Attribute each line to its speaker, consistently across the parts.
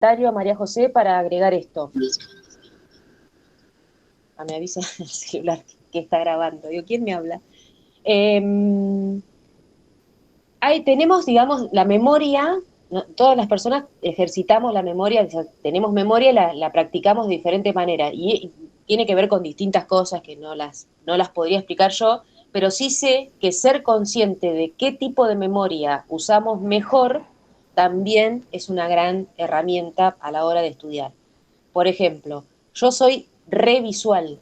Speaker 1: comentario a María José para agregar esto. Me avisa el celular que está grabando. Digo, ¿quién me habla? Eh, Ahí tenemos, digamos, la memoria, ¿no? Todas las personas ejercitamos la memoria, o sea, tenemos memoria, la practicamos de diferente manera y tiene que ver con distintas cosas que no las podría explicar yo, pero sí sé que ser consciente de qué tipo de memoria usamos mejor también es una gran herramienta a la hora de estudiar. Por ejemplo, yo soy revisual,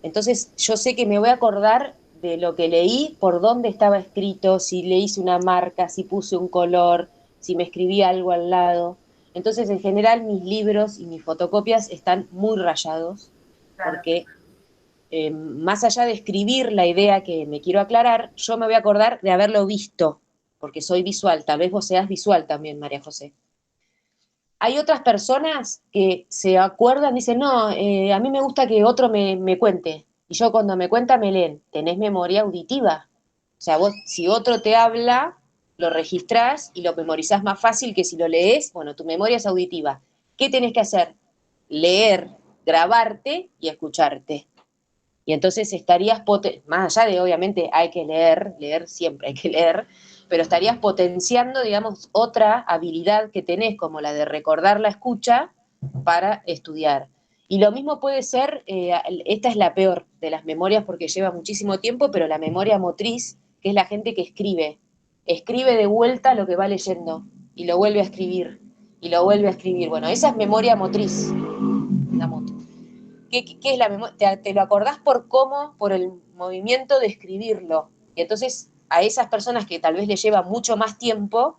Speaker 1: entonces yo sé que me voy a acordar de lo que leí, por dónde estaba escrito, si le hice una marca, si puse un color, si me escribí algo al lado. Entonces, en general, mis libros y mis fotocopias están muy rayados,
Speaker 2: Claro.
Speaker 1: porque más allá de escribir la idea que me quiero aclarar, yo me voy a acordar de haberlo visto, porque soy visual. Tal vez vos seas visual también, María José. Hay otras personas que se acuerdan, dicen, no, a mí me gusta que otro me cuente. Y yo cuando me cuenta me leen. Tenés memoria auditiva. O sea, vos si otro te habla, lo registrás y lo memorizás más fácil que si lo lees. Bueno, tu memoria es auditiva. ¿Qué tenés que hacer? Leer, grabarte y escucharte. Y entonces estarías, más allá de obviamente hay que leer siempre hay que leer, pero estarías potenciando, digamos, otra habilidad que tenés, como la de recordar la escucha para estudiar. Y lo mismo puede ser, esta es la peor de las memorias porque lleva muchísimo tiempo, pero la memoria motriz, que es la gente que escribe de vuelta lo que va leyendo y lo vuelve a escribir y lo vuelve a escribir. Bueno, esa es memoria motriz, la moto. ¿Qué es la memoria? Te lo acordás por cómo, por el movimiento de escribirlo. Y entonces a esas personas que tal vez les lleva mucho más tiempo,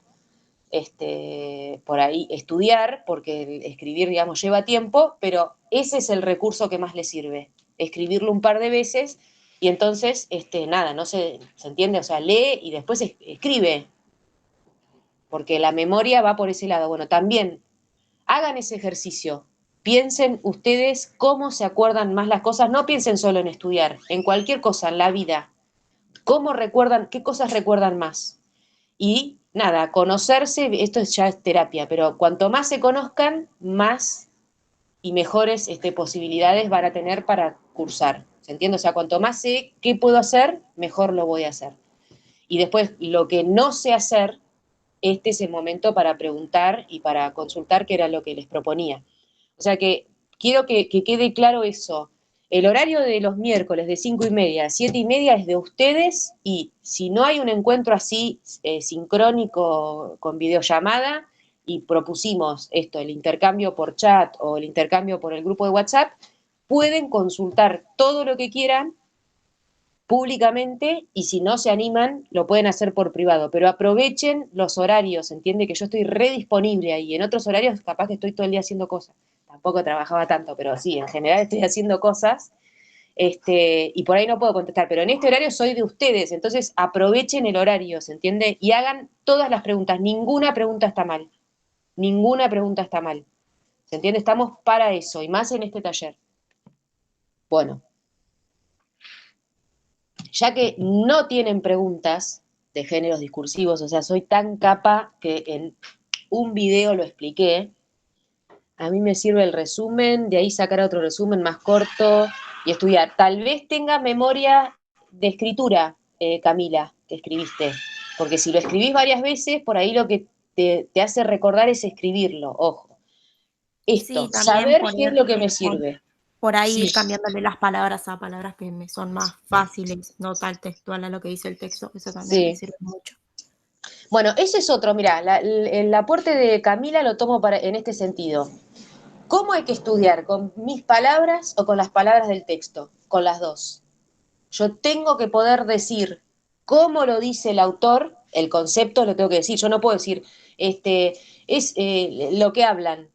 Speaker 1: por ahí estudiar, porque el escribir, digamos, lleva tiempo, pero ese es el recurso que más les sirve, escribirlo un par de veces y entonces, nada, no se entiende, o sea, lee y después escribe, porque la memoria va por ese lado. Bueno, también hagan ese ejercicio. Piensen ustedes cómo se acuerdan más las cosas. No piensen solo en estudiar, en cualquier cosa, en la vida. ¿Cómo recuerdan, qué cosas recuerdan más? Y nada, conocerse, esto ya es terapia, pero cuanto más se conozcan, más y mejores posibilidades van a tener para cursar. ¿Se entiende? O sea, cuanto más sé qué puedo hacer, mejor lo voy a hacer. Y después, lo que no sé hacer, este es el momento para preguntar y para consultar qué era lo que les proponía. O sea que quiero que quede claro eso. El horario de los miércoles de 5:30 a 7:30 es de ustedes y si no hay un encuentro así sincrónico con videollamada y propusimos esto, el intercambio por chat o el intercambio por el grupo de WhatsApp, pueden consultar todo lo que quieran públicamente y si no se animan, lo pueden hacer por privado, pero aprovechen los horarios, entiende que yo estoy redisponible ahí, en otros horarios capaz que estoy todo el día haciendo cosas, tampoco trabajaba tanto, pero sí, en general estoy haciendo cosas, y por ahí no puedo contestar, pero en este horario soy de ustedes, entonces aprovechen el horario, ¿se entiende? Y hagan todas las preguntas, ninguna pregunta está mal, ¿se entiende? Estamos para eso, y más en este taller. Bueno, ya que no tienen preguntas de géneros discursivos, o sea, soy tan capa que en un video lo expliqué, a mí me sirve el resumen, de ahí sacar otro resumen más corto y estudiar. Tal vez tenga memoria de escritura, Camila, que escribiste, porque si lo escribís varias veces, por ahí lo que te hace recordar es escribirlo, ojo.
Speaker 2: Sí,
Speaker 1: Esto,
Speaker 2: también
Speaker 1: saber qué es
Speaker 2: poner
Speaker 1: lo que me sirve.
Speaker 2: por ahí
Speaker 1: Sí,
Speaker 2: ir cambiándole las palabras a palabras que me son más fáciles, no tal textual a lo que dice el texto, eso también me
Speaker 1: sí.
Speaker 2: sirve mucho.
Speaker 1: Bueno, ese es otro, mira, el aporte de Camila lo tomo en este sentido. ¿Cómo hay que estudiar? ¿Con mis palabras o con las palabras del texto? Con las dos. Yo tengo que poder decir cómo lo dice el autor, el concepto lo tengo que decir. Yo no puedo decir, es lo que hablan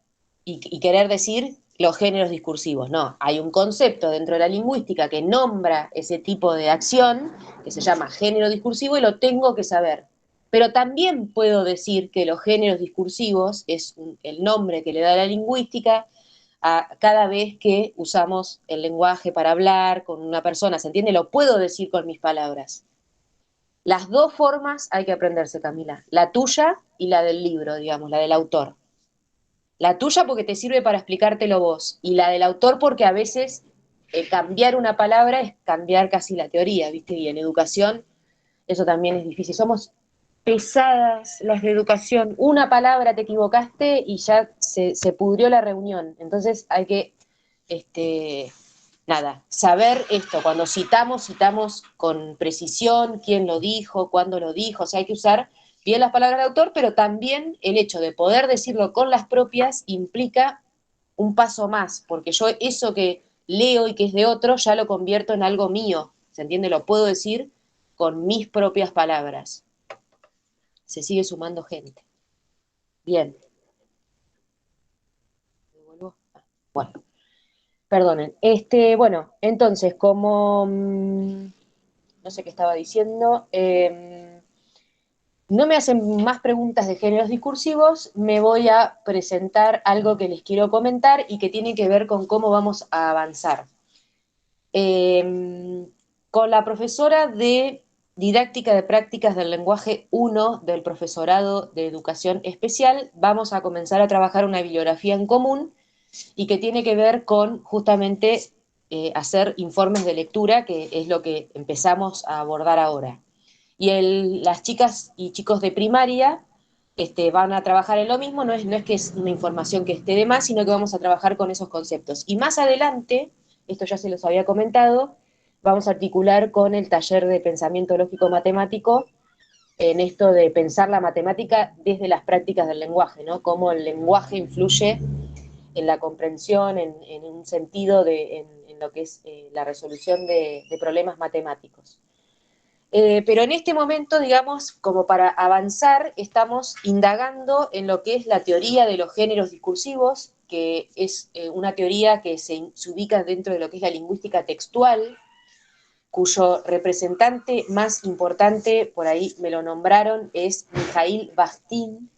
Speaker 1: y querer decir los géneros discursivos. No, hay un concepto dentro de la lingüística que nombra ese tipo de acción, que se llama género discursivo, y lo tengo que saber. Pero también puedo decir que los géneros discursivos es el nombre que le da la lingüística a cada vez que usamos el lenguaje para hablar con una persona, ¿se entiende? Lo puedo decir con mis palabras. Las dos formas hay que aprenderse, Camila, la tuya y la del libro, digamos, la del autor. La tuya porque te sirve para explicártelo vos, y la del autor porque a veces cambiar una palabra es cambiar casi la teoría, ¿viste? Y en educación eso también es difícil. Somos pesadas las de educación. Una palabra te equivocaste y ya se pudrió la reunión. Entonces hay que, nada, saber esto. Cuando citamos, citamos con precisión quién lo dijo, cuándo lo dijo. O sea, hay que usar bien las palabras del autor, pero también el hecho de poder decirlo con las propias implica un paso más, porque yo eso que leo y que es de otro ya lo convierto en algo mío. ¿Se entiende? Lo puedo decir con mis propias palabras. Se sigue sumando gente. Bien. Bueno, perdonen. Bueno, entonces, como no sé qué estaba diciendo, no me hacen más preguntas de géneros discursivos, me voy a presentar algo que les quiero comentar y que tiene que ver con cómo vamos a avanzar. Con la profesora de Didáctica de Prácticas del Lenguaje 1 del Profesorado de Educación Especial, vamos a comenzar a trabajar una bibliografía en común y que tiene que ver con justamente hacer informes de lectura, que es lo que empezamos a abordar ahora. Y las chicas y chicos de primaria van a trabajar en lo mismo, no es que es una información que esté de más, sino que vamos a trabajar con esos conceptos. Y más adelante, esto ya se los había comentado, vamos a articular con el taller de pensamiento lógico matemático en esto de pensar la matemática desde las prácticas del lenguaje, ¿no? Cómo el lenguaje influye en la comprensión, en un sentido en lo que es la resolución de problemas matemáticos. Pero en este momento, digamos, como para avanzar, estamos indagando en lo que es la teoría de los géneros discursivos, que es una teoría que se ubica dentro de lo que es la lingüística textual, cuyo representante más importante, por ahí me lo nombraron, es Mikhail Bakhtin,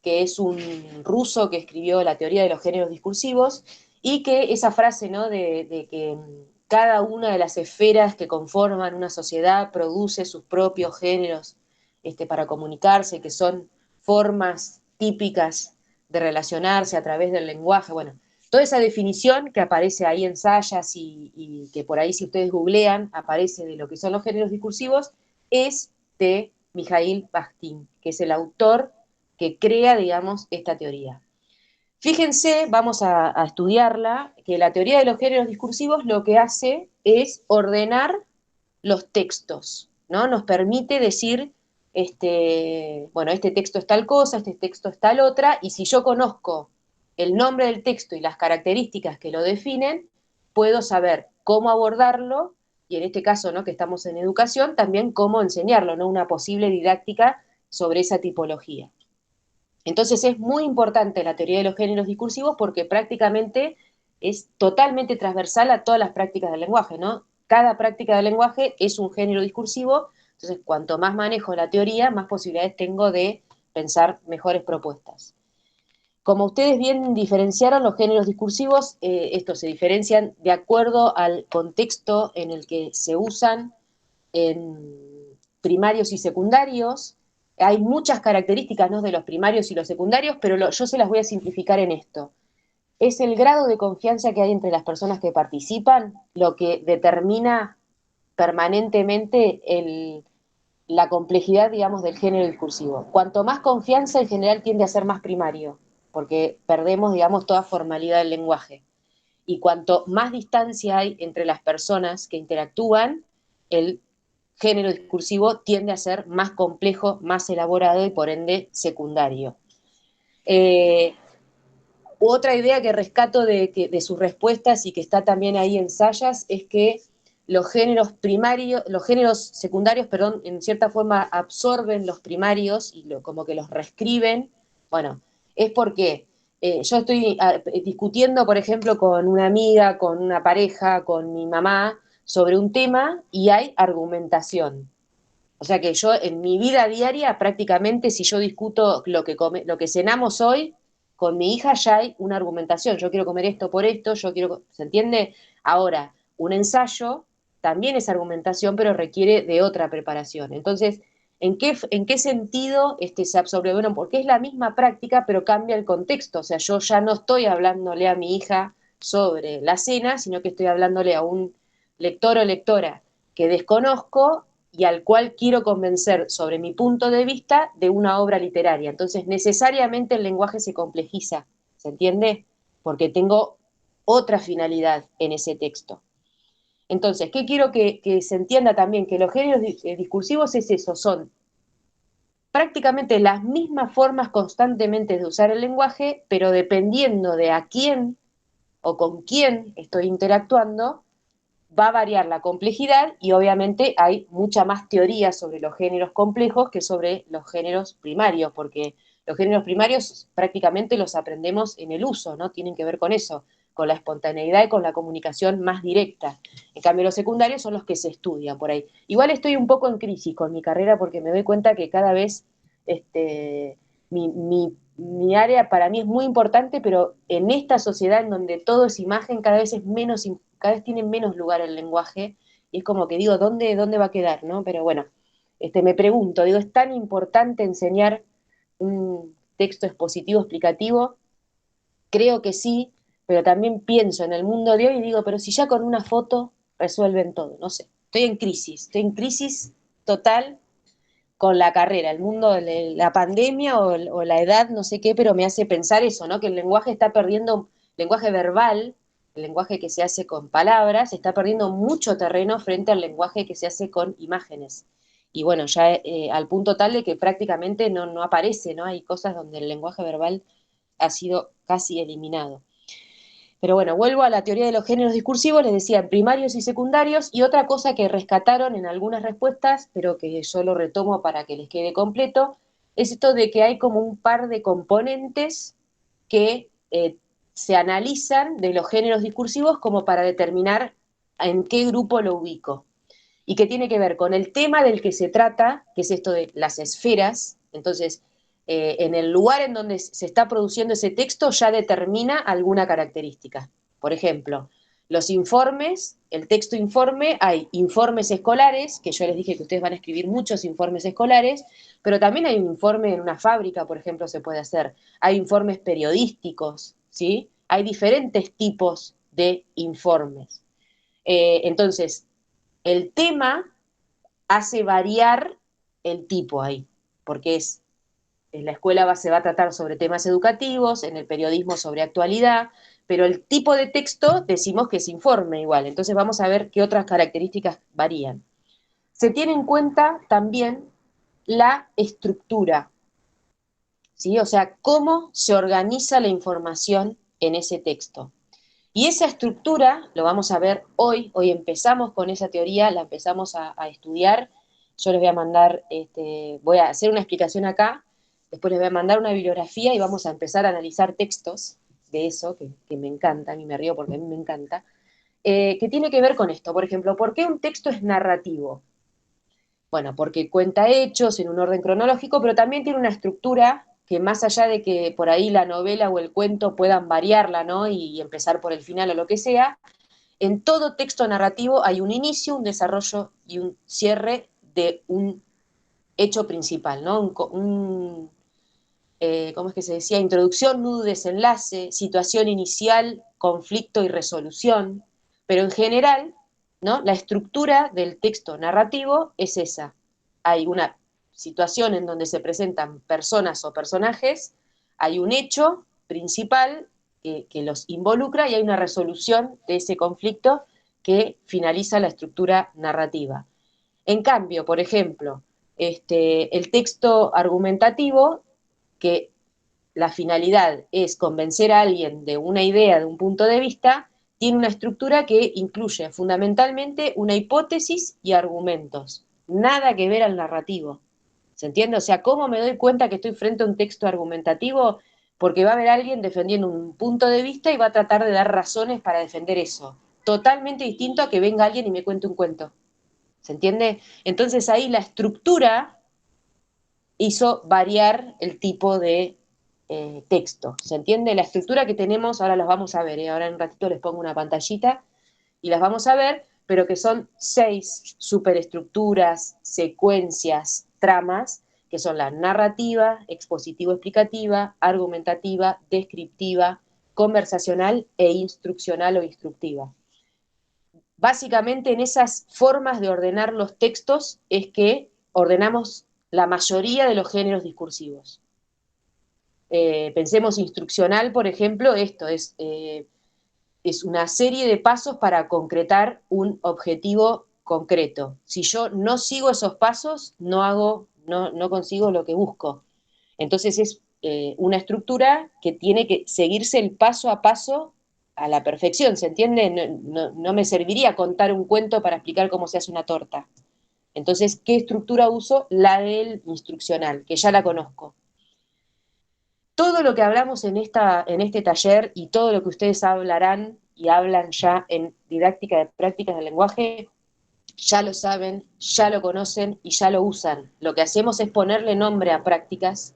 Speaker 1: que es un ruso que escribió la teoría de los géneros discursivos, y que esa frase, ¿no?, de que cada una de las esferas que conforman una sociedad produce sus propios géneros para comunicarse, que son formas típicas de relacionarse a través del lenguaje. Bueno, toda esa definición que aparece ahí en Sayas y que por ahí si ustedes googlean aparece de lo que son los géneros discursivos, es de Mikhail Bakhtin, que es el autor que crea, digamos, esta teoría. Fíjense, vamos a estudiarla, que la teoría de los géneros discursivos lo que hace es ordenar los textos, ¿no? Nos permite decir, bueno, este texto es tal cosa, este texto es tal otra, y si yo conozco el nombre del texto y las características que lo definen, puedo saber cómo abordarlo, y en este caso, ¿no?, que estamos en educación, también cómo enseñarlo, ¿no?, una posible didáctica sobre esa tipología. Entonces es muy importante la teoría de los géneros discursivos porque prácticamente es totalmente transversal a todas las prácticas del lenguaje, ¿no? Cada práctica del lenguaje es un género discursivo, entonces cuanto más manejo la teoría, más posibilidades tengo de pensar mejores propuestas. Como ustedes bien diferenciaron los géneros discursivos, estos se diferencian de acuerdo al contexto en el que se usan en primarios y secundarios. Hay muchas características, ¿no?, de los primarios y los secundarios, pero yo se las voy a simplificar en esto. Es el grado de confianza que hay entre las personas que participan lo que determina permanentemente la complejidad, digamos, del género discursivo. Cuanto más confianza, en general tiende a ser más primario, porque perdemos, digamos, toda formalidad del lenguaje. Y cuanto más distancia hay entre las personas que interactúan, el género discursivo tiende a ser más complejo, más elaborado y por ende secundario. Otra idea que rescato de sus respuestas y que está también ahí en Sayas es que los géneros secundarios, perdón, en cierta forma absorben los primarios y como que los reescriben. Bueno, es porque yo estoy discutiendo, por ejemplo, con una amiga, con una pareja, con mi mamá, sobre un tema y hay argumentación. O sea que yo en mi vida diaria, prácticamente, si yo discuto lo que cenamos hoy, con mi hija ya hay una argumentación. Yo quiero comer esto por esto, ¿se entiende? Ahora, un ensayo también es argumentación, pero requiere de otra preparación. Entonces, ¿En qué sentido se absorbe? Bueno, porque es la misma práctica, pero cambia el contexto. O sea, yo ya no estoy hablándole a mi hija sobre la cena, sino que estoy hablándole a un lector o lectora que desconozco y al cual quiero convencer sobre mi punto de vista de una obra literaria. Entonces, necesariamente el lenguaje se complejiza, ¿se entiende? Porque tengo otra finalidad en ese texto. Entonces, ¿qué quiero que se entienda también? Que los géneros discursivos es eso, son prácticamente las mismas formas constantemente de usar el lenguaje, pero dependiendo de a quién o con quién estoy interactuando, va a variar la complejidad y obviamente hay mucha más teoría sobre los géneros complejos que sobre los géneros primarios, porque los géneros primarios prácticamente los aprendemos en el uso, ¿no? Tienen que ver con eso, con la espontaneidad y con la comunicación más directa. En cambio, los secundarios son los que se estudian por ahí. Igual estoy un poco en crisis con mi carrera porque me doy cuenta que cada vez mi área para mí es muy importante, pero en esta sociedad en donde todo es imagen, cada vez es menos, cada vez tiene menos lugar el lenguaje, y es como que digo, ¿dónde va a quedar? ¿No? Pero bueno, me pregunto, digo, ¿es tan importante enseñar un texto expositivo, explicativo? Creo que sí, pero también pienso en el mundo de hoy y digo, pero si ya con una foto resuelven todo, no sé. Estoy en crisis total con la carrera, el mundo, la pandemia o la edad, no sé qué, pero me hace pensar eso, ¿no? Que el lenguaje está perdiendo, lenguaje verbal, el lenguaje que se hace con palabras, está perdiendo mucho terreno frente al lenguaje que se hace con imágenes. Y bueno, ya al punto tal de que prácticamente no aparece, ¿no? Hay cosas donde el lenguaje verbal ha sido casi eliminado. Pero bueno, vuelvo a la teoría de los géneros discursivos, les decía primarios y secundarios, y otra cosa que rescataron en algunas respuestas, pero que yo lo retomo para que les quede completo, es esto de que hay como un par de componentes que se analizan de los géneros discursivos como para determinar en qué grupo lo ubico. Y que tiene que ver con el tema del que se trata, que es esto de las esferas. Entonces, en el lugar en donde se está produciendo ese texto ya determina alguna característica. Por ejemplo, los informes, el texto informe, hay informes escolares, que yo les dije que ustedes van a escribir muchos informes escolares, pero también hay un informe en una fábrica, por ejemplo, se puede hacer. Hay informes periodísticos, ¿sí? Hay diferentes tipos de informes. Entonces, el tema hace variar el tipo ahí, porque en la escuela se va a tratar sobre temas educativos, en el periodismo sobre actualidad, pero el tipo de texto decimos que es informe igual, entonces vamos a ver qué otras características varían. Se tiene en cuenta también la estructura, ¿sí? O sea, cómo se organiza la información en ese texto. Y esa estructura, lo vamos a ver hoy empezamos con esa teoría, la empezamos a estudiar. Yo les voy a mandar, voy a hacer una explicación acá, después les voy a mandar una bibliografía y vamos a empezar a analizar textos de eso, que me encanta, a mí me río porque a mí me encanta, que tiene que ver con esto. Por ejemplo, ¿por qué un texto es narrativo? Bueno, porque cuenta hechos en un orden cronológico, pero también tiene una estructura que más allá de que por ahí la novela o el cuento puedan variarla, ¿no? Y empezar por el final o lo que sea, en todo texto narrativo hay un inicio, un desarrollo y un cierre de un hecho principal, ¿no? ¿Cómo es que se decía? Introducción, nudo, desenlace, situación inicial, conflicto y resolución, pero en general, ¿no? La estructura del texto narrativo es esa. Hay una situación en donde se presentan personas o personajes, hay un hecho principal que los involucra y hay una resolución de ese conflicto que finaliza la estructura narrativa. En cambio, por ejemplo, el texto argumentativo, que la finalidad es convencer a alguien de una idea, de un punto de vista, tiene una estructura que incluye fundamentalmente una hipótesis y argumentos. Nada que ver al narrativo. ¿Se entiende? O sea, ¿cómo me doy cuenta que estoy frente a un texto argumentativo? Porque va a haber alguien defendiendo un punto de vista y va a tratar de dar razones para defender eso. Totalmente distinto a que venga alguien y me cuente un cuento. ¿Se entiende? Entonces ahí la estructura hizo variar el tipo de texto. ¿Se entiende? La estructura que tenemos, ahora las vamos a ver, ahora en un ratito les pongo una pantallita y las vamos a ver, pero que son 6 superestructuras, secuencias, tramas, que son la narrativa, expositivo-explicativa, argumentativa, descriptiva, conversacional e instruccional o instructiva. Básicamente en esas formas de ordenar los textos es que ordenamos la mayoría de los géneros discursivos. Pensemos instruccional, por ejemplo, esto es una serie de pasos para concretar un objetivo concreto. Si yo no sigo esos pasos, no consigo lo que busco. Entonces es una estructura que tiene que seguirse el paso a paso a la perfección, ¿se entiende? No me serviría contar un cuento para explicar cómo se hace una torta. Entonces, ¿qué estructura uso? La del instruccional, que ya la conozco. Todo lo que hablamos en este taller y todo lo que ustedes hablarán y hablan ya en didáctica de prácticas del lenguaje, ya lo saben, ya lo conocen y ya lo usan. Lo que hacemos es ponerle nombre a prácticas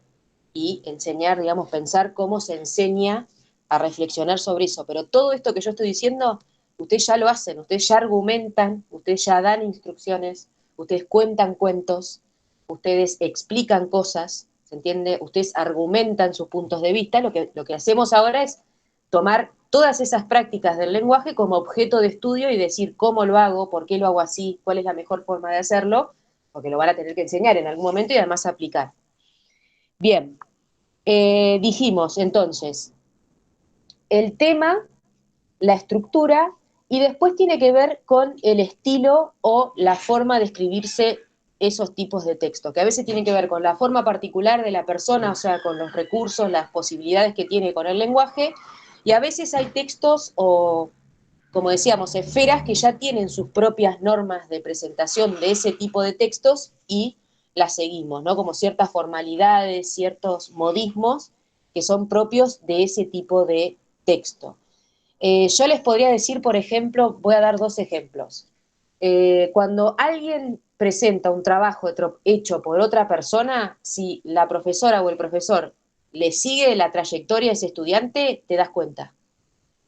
Speaker 1: y enseñar, digamos, pensar cómo se enseña a reflexionar sobre eso. Pero todo esto que yo estoy diciendo, ustedes ya lo hacen, ustedes ya argumentan, ustedes ya dan instrucciones, ustedes cuentan cuentos, ustedes explican cosas, ¿se entiende? Ustedes argumentan sus puntos de vista. Lo que hacemos ahora es tomar todas esas prácticas del lenguaje como objeto de estudio y decir cómo lo hago, por qué lo hago así, cuál es la mejor forma de hacerlo, porque lo van a tener que enseñar en algún momento y además aplicar. Bien, dijimos entonces el tema, la estructura, y después tiene que ver con el estilo o la forma de escribirse esos tipos de texto, que a veces tienen que ver con la forma particular de la persona, o sea, con los recursos, las posibilidades que tiene con el lenguaje, y a veces hay textos o, como decíamos, esferas que ya tienen sus propias normas de presentación de ese tipo de textos y las seguimos, ¿no? Como ciertas formalidades, ciertos modismos que son propios de ese tipo de texto. Yo les podría decir, por ejemplo, voy a dar dos ejemplos. Cuando alguien presenta un trabajo hecho por otra persona, si la profesora o el profesor le sigue la trayectoria a ese estudiante, te das cuenta.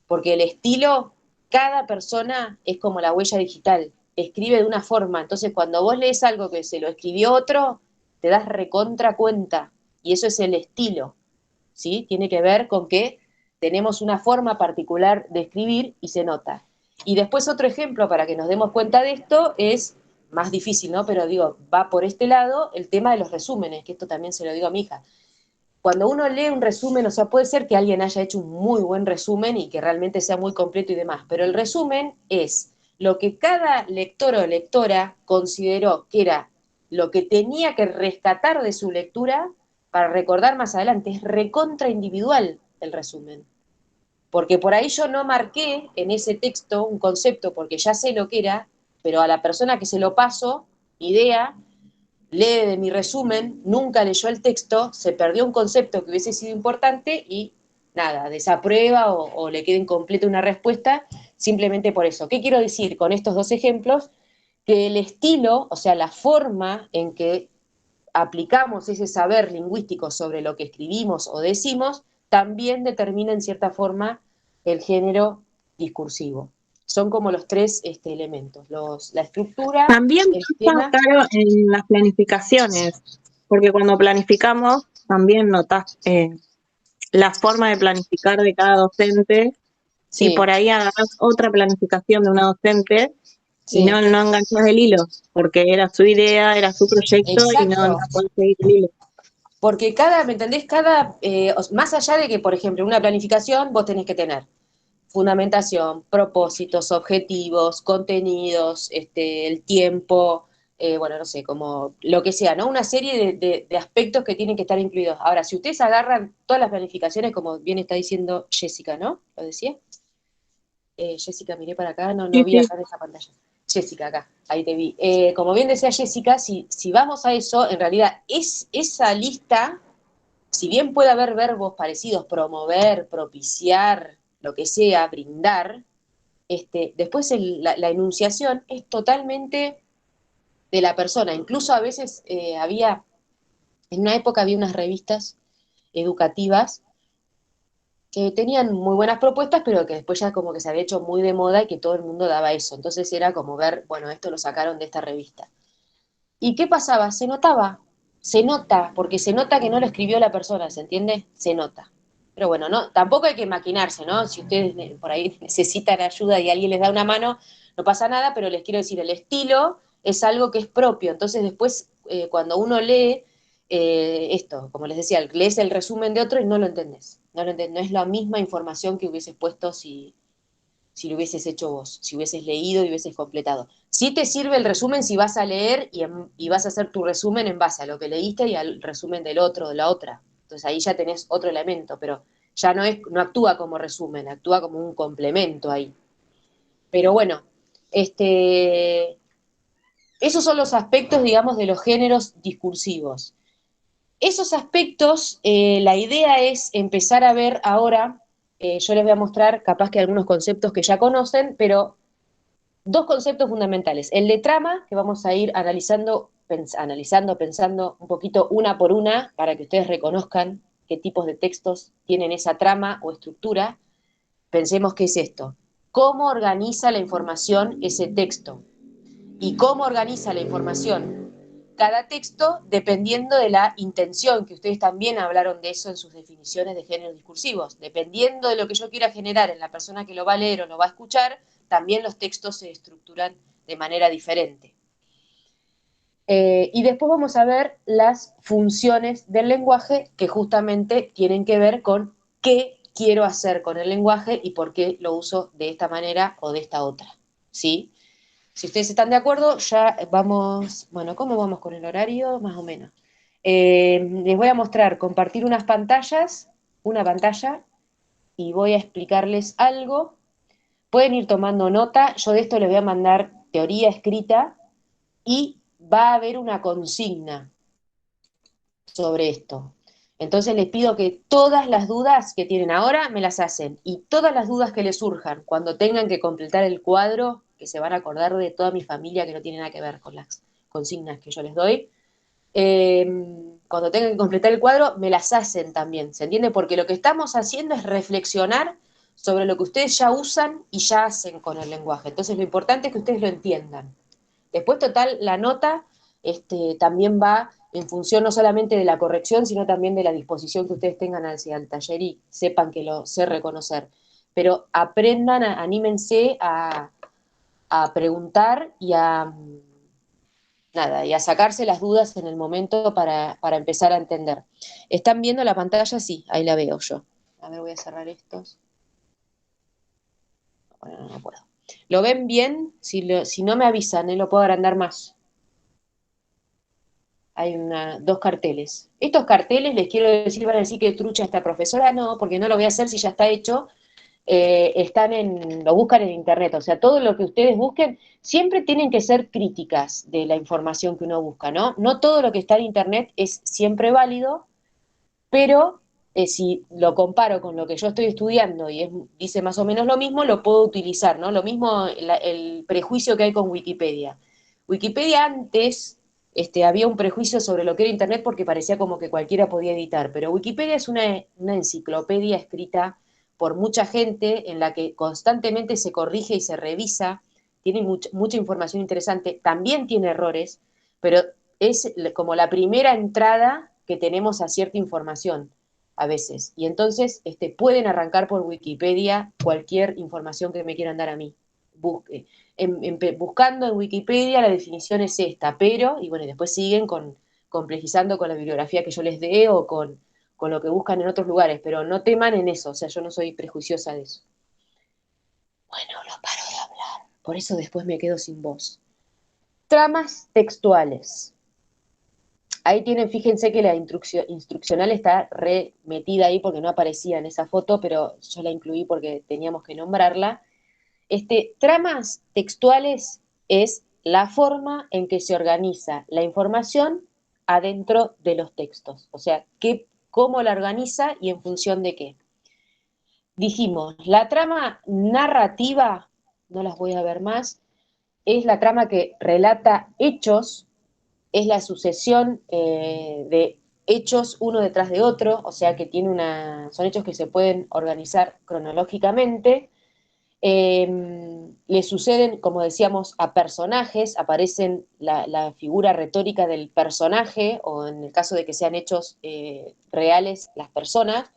Speaker 1: Porque el estilo, cada persona es como la huella digital, escribe de una forma. Entonces, cuando vos lees algo que se lo escribió otro, te das recontra cuenta. Y eso es el estilo, ¿sí? Tiene que ver con que tenemos una forma particular de escribir y se nota. Y después otro ejemplo para que nos demos cuenta de esto es más difícil, ¿no? Pero digo, va por este lado el tema de los resúmenes, que esto también se lo digo a mi hija. Cuando uno lee un resumen, o sea, puede ser que alguien haya hecho un muy buen resumen y que realmente sea muy completo y demás, pero el resumen es lo que cada lector o lectora consideró que era lo que tenía que rescatar de su lectura para recordar más adelante. Es recontra individual el resumen. Porque por ahí yo no marqué en ese texto un concepto porque ya sé lo que era, pero a la persona que se lo paso, idea, lee de mi resumen, nunca leyó el texto, se perdió un concepto que hubiese sido importante y nada, desaprueba o le queda incompleta una respuesta simplemente por eso. ¿Qué quiero decir con estos dos ejemplos? Que el estilo, o sea, la forma en que aplicamos ese saber lingüístico sobre lo que escribimos o decimos, también determina en cierta forma el género discursivo. Son como los tres elementos, la estructura,
Speaker 3: También
Speaker 1: el
Speaker 3: pasa,
Speaker 1: tema.
Speaker 3: Caro, en las planificaciones, porque cuando planificamos también notas la forma de planificar de cada docente y
Speaker 1: Sí,
Speaker 3: por ahí agarrás otra planificación de una docente y no
Speaker 1: sí,
Speaker 3: enganchás el hilo, porque era su idea, era su proyecto y no
Speaker 1: exacto.
Speaker 3: podés seguir el hilo.
Speaker 1: Porque ¿me entendés? Más allá de que, por ejemplo, una planificación vos tenés que tener fundamentación, propósitos, objetivos, contenidos, el tiempo, bueno, no sé, como lo que sea, ¿no? Una serie de aspectos que tienen que estar incluidos. Ahora, si ustedes agarran todas las planificaciones, como bien está diciendo Jessica, ¿no? ¿Lo decía? Jessica, miré para acá, no
Speaker 3: Sí,
Speaker 1: vi
Speaker 3: sí.
Speaker 1: acá en esa pantalla. Jessica, acá, ahí te vi. Como bien decía Jessica, si vamos a eso, en realidad esa lista, si bien puede haber verbos parecidos, promover, propiciar, lo que sea, brindar, después la enunciación es totalmente de la persona. Incluso a veces en una época había unas revistas educativas que tenían muy buenas propuestas, pero que después ya como que se había hecho muy de moda y que todo el mundo daba eso. Entonces era como ver, bueno, esto lo sacaron de esta revista. ¿Y qué pasaba? Se notaba. se nota, porque se nota que no lo escribió la persona, ¿se entiende? Se nota. Pero bueno, no, tampoco hay que maquinarse, ¿no? Si ustedes por ahí necesitan ayuda y alguien les da una mano, no pasa nada, pero les quiero decir, el estilo es algo que es propio. Entonces después, cuando uno lee esto, como les decía, lees el resumen de otro y no lo entendés. No lo entendés, no es la misma información que hubieses puesto si lo hubieses hecho vos, si hubieses leído y hubieses completado. Sí te sirve el resumen si vas a leer y vas a hacer tu resumen en base a lo que leíste y al resumen del otro, de la otra. Entonces ahí ya tenés otro elemento, pero ya no actúa como resumen, actúa como un complemento ahí. Pero bueno, esos son los aspectos, digamos, de los géneros discursivos. Esos aspectos, la idea es empezar a ver ahora, yo les voy a mostrar capaz que algunos conceptos que ya conocen, pero dos conceptos fundamentales. El de trama, que vamos a ir analizando, pensando un poquito una por una, para que ustedes reconozcan qué tipos de textos tienen esa trama o estructura. Pensemos qué es esto. ¿Cómo organiza la información ese texto? ¿Y cómo organiza la información cada texto dependiendo de la intención, que ustedes también hablaron de eso en sus definiciones de géneros discursivos? Dependiendo de lo que yo quiera generar en la persona que lo va a leer o lo va a escuchar, también los textos se estructuran de manera diferente. Y después vamos a ver las funciones del lenguaje que justamente tienen que ver con qué quiero hacer con el lenguaje y por qué lo uso de esta manera o de esta otra, ¿sí? Si ustedes están de acuerdo, ya vamos, bueno, ¿cómo vamos con el horario? Más o menos. Les voy a mostrar, compartir unas pantallas, una pantalla, y voy a explicarles algo. Pueden ir tomando nota, yo de esto les voy a mandar teoría escrita y va a haber una consigna sobre esto. Entonces les pido que todas las dudas que tienen ahora me las hacen y todas las dudas que les surjan cuando tengan que completar el cuadro, que se van a acordar de toda mi familia que no tiene nada que ver con las consignas que yo les doy, cuando tengan que completar el cuadro me las hacen también, ¿se entiende? Porque lo que estamos haciendo es reflexionar sobre lo que ustedes ya usan y ya hacen con el lenguaje. Entonces lo importante es que ustedes lo entiendan. Después, total, la nota también va en función no solamente de la corrección, sino también de la disposición que ustedes tengan hacia el taller y sepan que lo sé reconocer. Pero aprendan, anímense a preguntar y a sacarse las dudas en el momento para empezar a entender. ¿Están viendo la pantalla? Sí, ahí la veo yo. A ver, voy a cerrar estos. Bueno, no puedo. ¿Lo ven bien? Si no me avisan, lo puedo agrandar más. Hay dos carteles. Estos carteles, les quiero decir, van a decir que trucha esta profesora, no, porque no lo voy a hacer si ya está hecho. Lo buscan en internet, o sea, todo lo que ustedes busquen, siempre tienen que ser críticas de la información que uno busca, ¿no? No todo lo que está en internet es siempre válido, pero si lo comparo con lo que yo estoy estudiando y dice más o menos lo mismo, lo puedo utilizar, ¿no? Lo mismo el prejuicio que hay con Wikipedia. Wikipedia antes había un prejuicio sobre lo que era internet porque parecía como que cualquiera podía editar, pero Wikipedia es una enciclopedia escrita por mucha gente en la que constantemente se corrige y se revisa, tiene mucha información interesante, también tiene errores, pero es como la primera entrada que tenemos a cierta información a veces. Y entonces pueden arrancar por Wikipedia cualquier información que me quieran dar a mí. Buscando en Wikipedia la definición es esta, pero, y bueno, después siguen complejizando con la bibliografía que yo les dé o con lo que buscan en otros lugares, pero no teman en eso, o sea, yo no soy prejuiciosa de eso. Bueno, no paro de hablar, por eso después me quedo sin voz. Tramas textuales. Ahí tienen, fíjense que la instruccional está remetida ahí porque no aparecía en esa foto, pero yo la incluí porque teníamos que nombrarla. Tramas textuales es la forma en que se organiza la información adentro de los textos. O sea, cómo la organiza y en función de qué. Dijimos, la trama narrativa, no las voy a ver más, es la trama que relata hechos, es la sucesión de hechos uno detrás de otro, o sea que son hechos que se pueden organizar cronológicamente. Le suceden, como decíamos, a personajes, aparecen la figura retórica del personaje, o en el caso de que sean hechos reales, las personas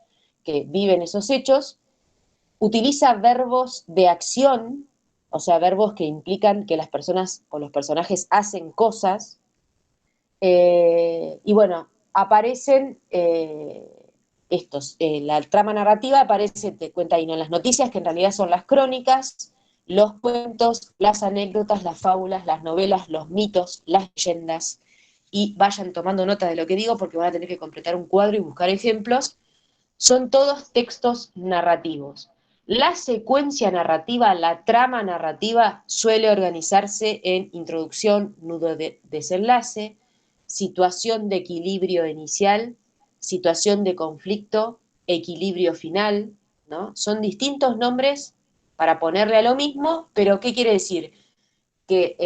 Speaker 1: que viven esos hechos. Utiliza verbos de acción, o sea, verbos que implican que las personas o los personajes hacen cosas. Y bueno, aparecen la trama narrativa aparece, te cuenta ahí, ¿no? Las noticias, que en realidad son las crónicas, los cuentos, las anécdotas, las fábulas, las novelas, los mitos, las leyendas. Y vayan tomando nota de lo que digo porque van a tener que completar un cuadro y buscar ejemplos. Son todos textos narrativos. La secuencia narrativa, la trama narrativa, suele organizarse en introducción, nudo de desenlace, situación de equilibrio inicial, situación de conflicto, equilibrio final, ¿no? Son distintos nombres para ponerle a lo mismo, pero ¿qué quiere decir? Que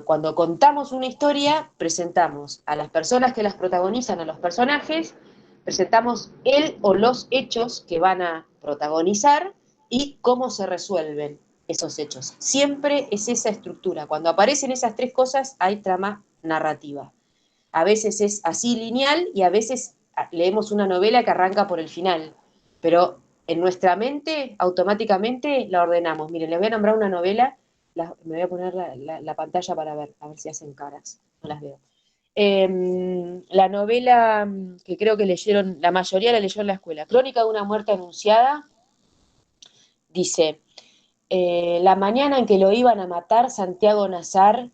Speaker 1: cuando contamos una historia, presentamos a las personas que las protagonizan, a los personajes, presentamos el o los hechos que van a protagonizar y cómo se resuelven esos hechos. Siempre es esa estructura. Cuando aparecen esas tres cosas, hay trama narrativa. A veces es así lineal y a veces leemos una novela que arranca por el final, pero en nuestra mente automáticamente la ordenamos. Miren, les voy a nombrar una novela, me voy a poner la pantalla para ver, a ver si hacen caras, no las veo. La novela que creo que leyeron, la mayoría la leyó en la escuela, Crónica de una muerte anunciada, dice, la mañana en que lo iban a matar, Santiago Nazar,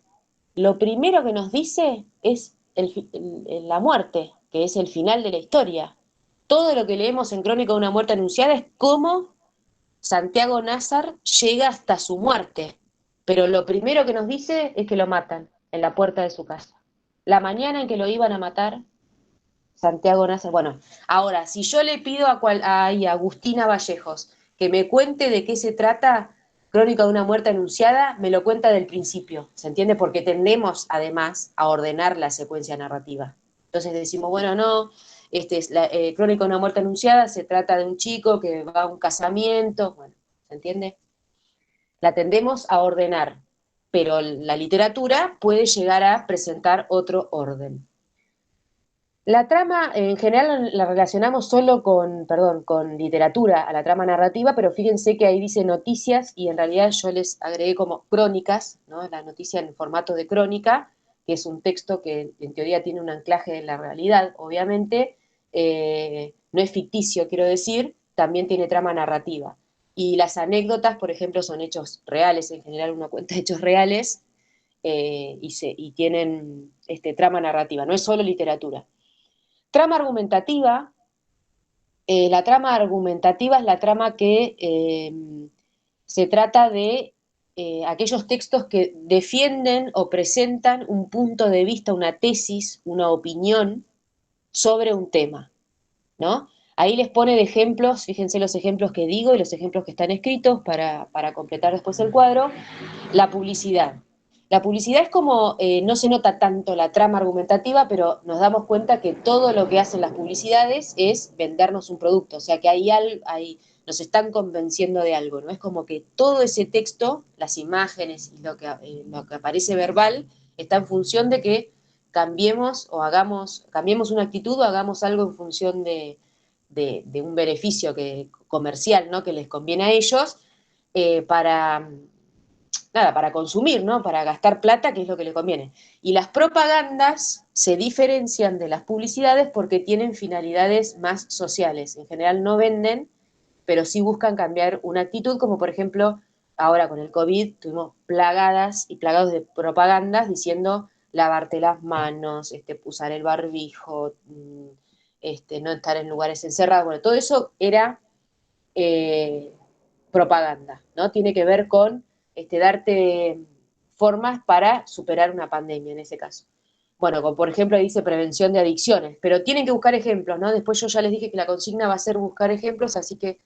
Speaker 1: lo primero que nos dice es la muerte, que es el final de la historia. Todo lo que leemos en Crónica de una muerte anunciada es cómo Santiago Nazar llega hasta su muerte, pero lo primero que nos dice es que lo matan en la puerta de su casa. La mañana en que lo iban a matar, Santiago Nazar. Bueno, ahora, si yo le pido a Agustina Vallejos que me cuente de qué se trata Crónica de una muerte anunciada, me lo cuenta del principio, ¿se entiende? Porque tendemos, además, a ordenar la secuencia narrativa. Entonces decimos, bueno, no, Crónica de una muerte anunciada se trata de un chico que va a un casamiento, bueno, ¿se entiende? La tendemos a ordenar, pero la literatura puede llegar a presentar otro orden. La trama, en general, la relacionamos solo con literatura, a la trama narrativa, pero fíjense que ahí dice noticias y en realidad yo les agregué como crónicas, ¿no? La noticia en formato de crónica, que es un texto que en teoría tiene un anclaje en la realidad, obviamente, no es ficticio, quiero decir, también tiene trama narrativa. Y las anécdotas, por ejemplo, son hechos reales, en general uno cuenta hechos reales y tienen trama narrativa, no es solo literatura. Trama argumentativa, la trama argumentativa es la trama que se trata de aquellos textos que defienden o presentan un punto de vista, una tesis, una opinión sobre un tema, ¿no? Ahí les pone de ejemplos, fíjense los ejemplos que digo y los ejemplos que están escritos para completar después el cuadro. La publicidad. La publicidad es como, no se nota tanto la trama argumentativa, pero nos damos cuenta que todo lo que hacen las publicidades es vendernos un producto, o sea que nos están convenciendo de algo, ¿no? Es como que todo ese texto, las imágenes y lo que aparece verbal, está en función de que cambiemos una actitud o hagamos algo en función de un beneficio comercial, ¿no? Que les conviene a ellos, para consumir, ¿no? Para gastar plata, que es lo que le conviene. Y las propagandas se diferencian de las publicidades porque tienen finalidades más sociales. En general no venden, pero sí buscan cambiar una actitud, como por ejemplo, ahora con el COVID tuvimos plagadas y plagados de propagandas diciendo lavarte las manos, usar el barbijo, no estar en lugares encerrados. Bueno, todo eso era propaganda, ¿no? Tiene que ver con darte formas para superar una pandemia en ese caso. Bueno, como por ejemplo dice prevención de adicciones, pero tienen que buscar ejemplos, ¿no? Después yo ya les dije que la consigna va a ser buscar ejemplos, así que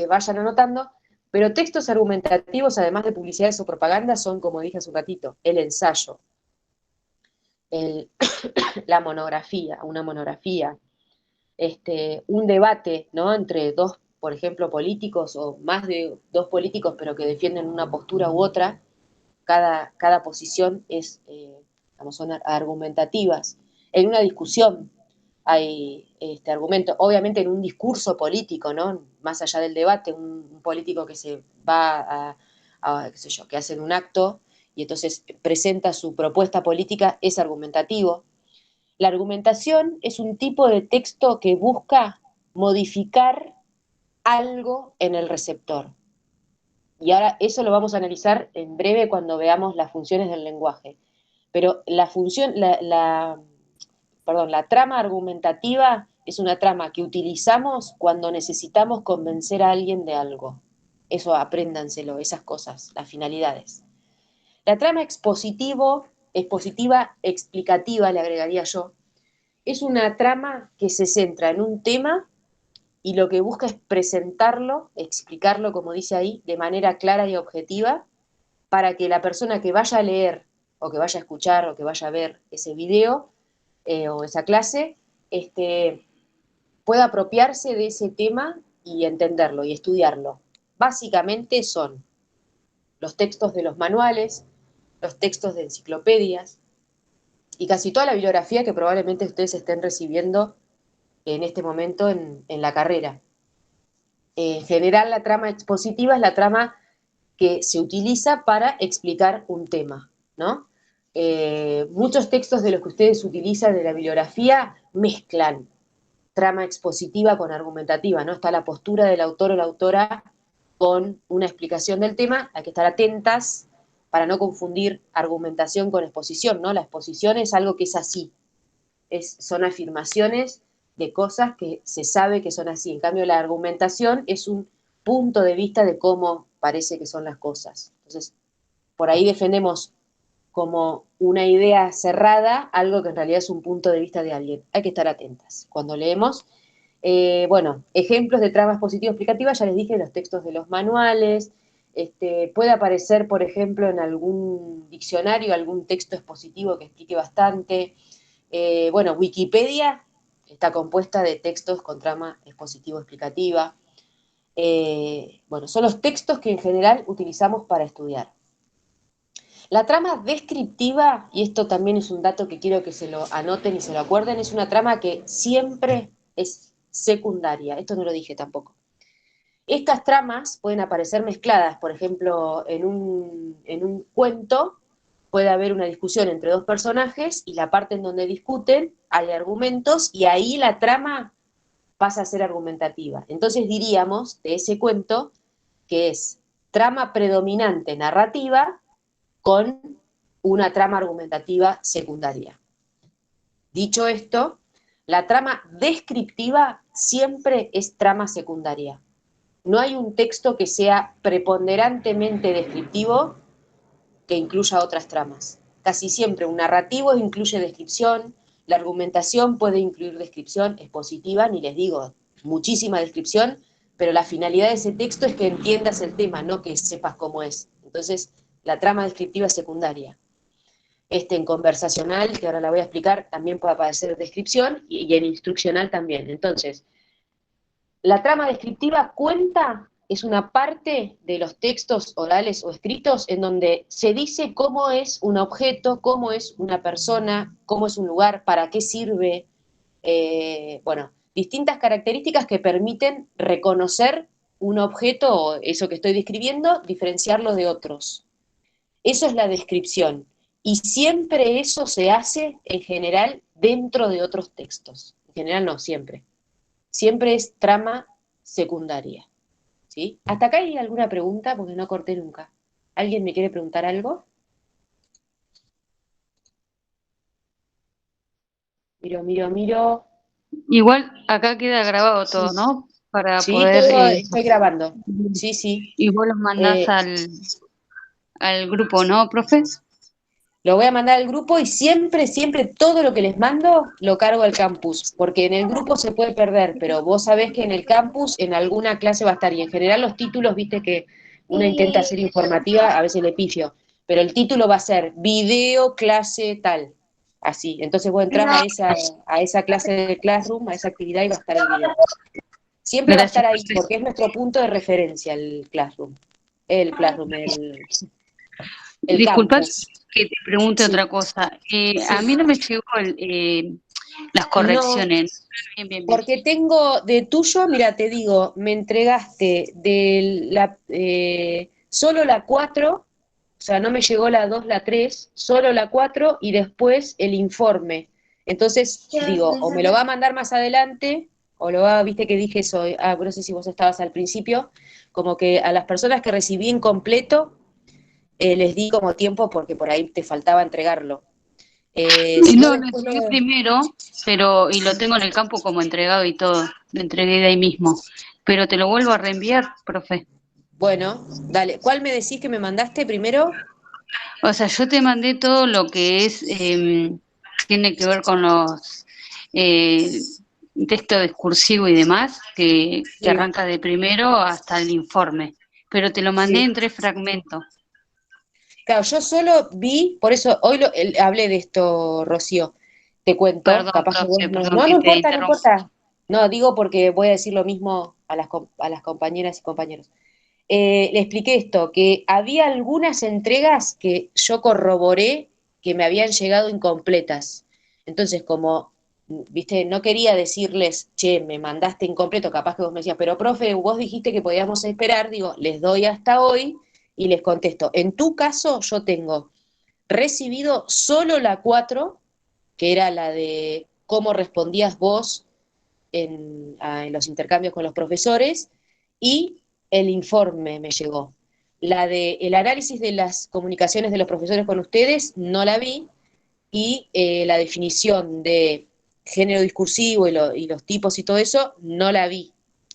Speaker 1: vayan anotando, pero textos argumentativos, además de publicidades o propaganda, son, como dije hace un ratito, el ensayo, la monografía, una monografía, un debate, ¿no? Entre dos por ejemplo, políticos o más de 2 políticos, pero que defienden una postura u otra, cada posición es, son argumentativas. En una discusión hay argumentos, obviamente en un discurso político, ¿no? Más allá del debate, un político que se va qué sé yo, que hace un acto y entonces presenta su propuesta política, es argumentativo. La argumentación es un tipo de texto que busca modificar algo en el receptor. Y ahora eso lo vamos a analizar en breve cuando veamos las funciones del lenguaje. Pero la función, la trama argumentativa es una trama que utilizamos cuando necesitamos convencer a alguien de algo. Eso apréndanselo, esas cosas, las finalidades. La trama expositiva, explicativa, le agregaría yo, es una trama que se centra en un tema y lo que busca es presentarlo, explicarlo, como dice ahí, de manera clara y objetiva, para que la persona que vaya a leer, o que vaya a escuchar, o que vaya a ver ese video, o esa clase, pueda apropiarse de ese tema y entenderlo y estudiarlo. Básicamente son los textos de los manuales, los textos de enciclopedias, y casi toda la bibliografía que probablemente ustedes estén recibiendo en este momento en la carrera. En general, la trama expositiva es la trama que se utiliza para explicar un tema, ¿no? Muchos textos de los que ustedes utilizan de la bibliografía mezclan trama expositiva con argumentativa, ¿no? Está la postura del autor o la autora con una explicación del tema, hay que estar atentas para no confundir argumentación con exposición, ¿no? La exposición es algo que es así, son afirmaciones de cosas que se sabe que son así. En cambio, la argumentación es un punto de vista de cómo parece que son las cosas. Entonces, por ahí defendemos como una idea cerrada, algo que en realidad es un punto de vista de alguien. Hay que estar atentas cuando leemos. Bueno, ejemplos de tramas positivas explicativas, ya les dije, los textos de los manuales. Puede aparecer, por ejemplo, en algún diccionario, algún texto expositivo que explique bastante. Bueno, Wikipedia está compuesta de textos con trama expositivo-explicativa. Bueno, son los textos que en general utilizamos para estudiar. La trama descriptiva, y esto también es un dato que quiero que se lo anoten y se lo acuerden, es una trama que siempre es secundaria. Esto no lo dije tampoco. Estas tramas pueden aparecer mezcladas, por ejemplo, en un cuento puede haber una discusión entre 2 personajes y la parte en donde discuten hay argumentos y ahí la trama pasa a ser argumentativa. Entonces diríamos de ese cuento que es trama predominante narrativa con una trama argumentativa secundaria. Dicho esto, la trama descriptiva siempre es trama secundaria. No hay un texto que sea preponderantemente descriptivo que incluya otras tramas. Casi siempre un narrativo incluye descripción, la argumentación puede incluir descripción expositiva, ni les digo muchísima descripción, pero la finalidad de ese texto es que entiendas el tema, no que sepas cómo es. Entonces, la trama descriptiva es secundaria. En conversacional, que ahora la voy a explicar, también puede aparecer descripción y en instruccional también. Entonces, la trama descriptiva cuenta, es una parte de los textos orales o escritos en donde se dice cómo es un objeto, cómo es una persona, cómo es un lugar, para qué sirve, bueno, distintas características que permiten reconocer un objeto o eso que estoy describiendo, diferenciarlo de otros. Eso es la descripción. Y siempre eso se hace, en general, dentro de otros textos. En general no, siempre. Siempre es trama secundaria. ¿Sí? ¿Hasta acá hay alguna pregunta? Porque no corté nunca. ¿Alguien me quiere preguntar algo? Miro.
Speaker 4: Igual acá queda grabado todo,
Speaker 1: Sí,
Speaker 4: ¿no? Para
Speaker 1: sí,
Speaker 4: poder...
Speaker 1: todo estoy grabando. Sí.
Speaker 4: Y vos los mandás al grupo, ¿no, profe?
Speaker 1: Lo voy a mandar al grupo y siempre todo lo que les mando lo cargo al campus, porque en el grupo se puede perder, pero vos sabés que en el campus en alguna clase va a estar, y en general los títulos, viste que uno intenta hacer informativa, a veces le pifio, pero el título va a ser video, clase, tal, así. Entonces vos entrás a esa clase de Classroom, a esa actividad y va a estar el video. Siempre va a estar
Speaker 4: Gracias,
Speaker 1: ahí,
Speaker 4: profe.
Speaker 1: porque es nuestro punto de referencia el Classroom. El Classroom, el
Speaker 4: Disculpa
Speaker 1: campus.
Speaker 4: que te pregunte
Speaker 1: Sí,
Speaker 4: otra cosa. A
Speaker 1: sí.
Speaker 4: mí no me llegó las
Speaker 1: No,
Speaker 4: correcciones. Bien, bien, bien.
Speaker 1: porque tengo de tuyo, mira, te digo, me entregaste solo la 4, o sea, no me llegó la 2, la 3, solo la 4 y después el informe. Entonces, digo, o me lo va a mandar más adelante, o lo va, viste que dije eso, no sé si vos estabas al principio, como que a las personas que recibí incompleto, les di como tiempo porque por ahí te faltaba entregarlo. Si no,
Speaker 4: No, lo
Speaker 1: después
Speaker 4: entregué primero, y lo tengo en el campo como entregado y todo. Lo entregué de ahí mismo. Pero te lo vuelvo a reenviar, profe.
Speaker 1: bueno, dale. ¿Cuál me decís que me mandaste primero?
Speaker 4: O sea, yo te mandé todo lo que tiene que ver con los eh, texto discursivo y demás, que
Speaker 1: Sí,
Speaker 4: arranca de primero hasta el informe. Pero te lo mandé
Speaker 1: sí.
Speaker 4: en 3 fragmentos.
Speaker 1: Claro, yo solo vi, por eso hoy hablé de esto, Rocío. Te cuento,
Speaker 4: Perdón,
Speaker 1: capaz que vos
Speaker 4: profe,
Speaker 1: no.
Speaker 4: perdón
Speaker 1: No,
Speaker 4: que
Speaker 1: no
Speaker 4: te
Speaker 1: importa, no
Speaker 4: interrumpa.
Speaker 1: importa. No, digo porque voy a decir lo mismo a las compañeras y compañeros. Le expliqué esto, que había algunas entregas que yo corroboré que me habían llegado incompletas. Entonces, como, viste, no quería decirles, che, me mandaste incompleto, capaz que vos me decías, pero profe, vos dijiste que podíamos esperar, digo, les doy hasta hoy y les contesto. En tu caso, yo tengo recibido solo la 4, que era la de cómo respondías vos en los intercambios con los profesores, y el informe me llegó. La de el análisis de las comunicaciones de los profesores con ustedes no la vi, y la definición de género discursivo y los tipos y todo eso no la vi.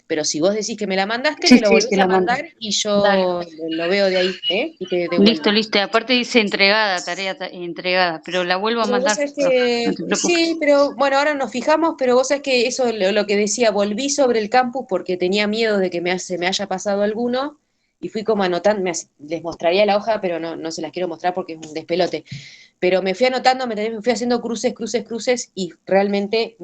Speaker 1: Pero si vos decís que me la mandaste,
Speaker 4: Sí,
Speaker 1: me lo
Speaker 4: sí, te
Speaker 1: volvés a
Speaker 4: lo mando.
Speaker 1: mandar y
Speaker 4: Dale.
Speaker 1: yo lo veo de ahí, ¿eh? Y te
Speaker 4: Listo,
Speaker 1: devuelvo.
Speaker 4: listo. Aparte dice entregada, tarea entregada, pero la vuelvo a
Speaker 1: Pero vos
Speaker 4: mandar,
Speaker 1: sabés
Speaker 4: profe, no
Speaker 1: que,
Speaker 4: te preocupes.
Speaker 1: sí, pero bueno, ahora nos fijamos, pero vos sabés que eso es lo que decía, volví sobre el campus porque tenía miedo de que se me haya pasado alguno y fui como anotando, les mostraría la hoja, pero no se las quiero mostrar porque es un despelote. Pero me fui anotando, me fui haciendo cruces, cruces, cruces y realmente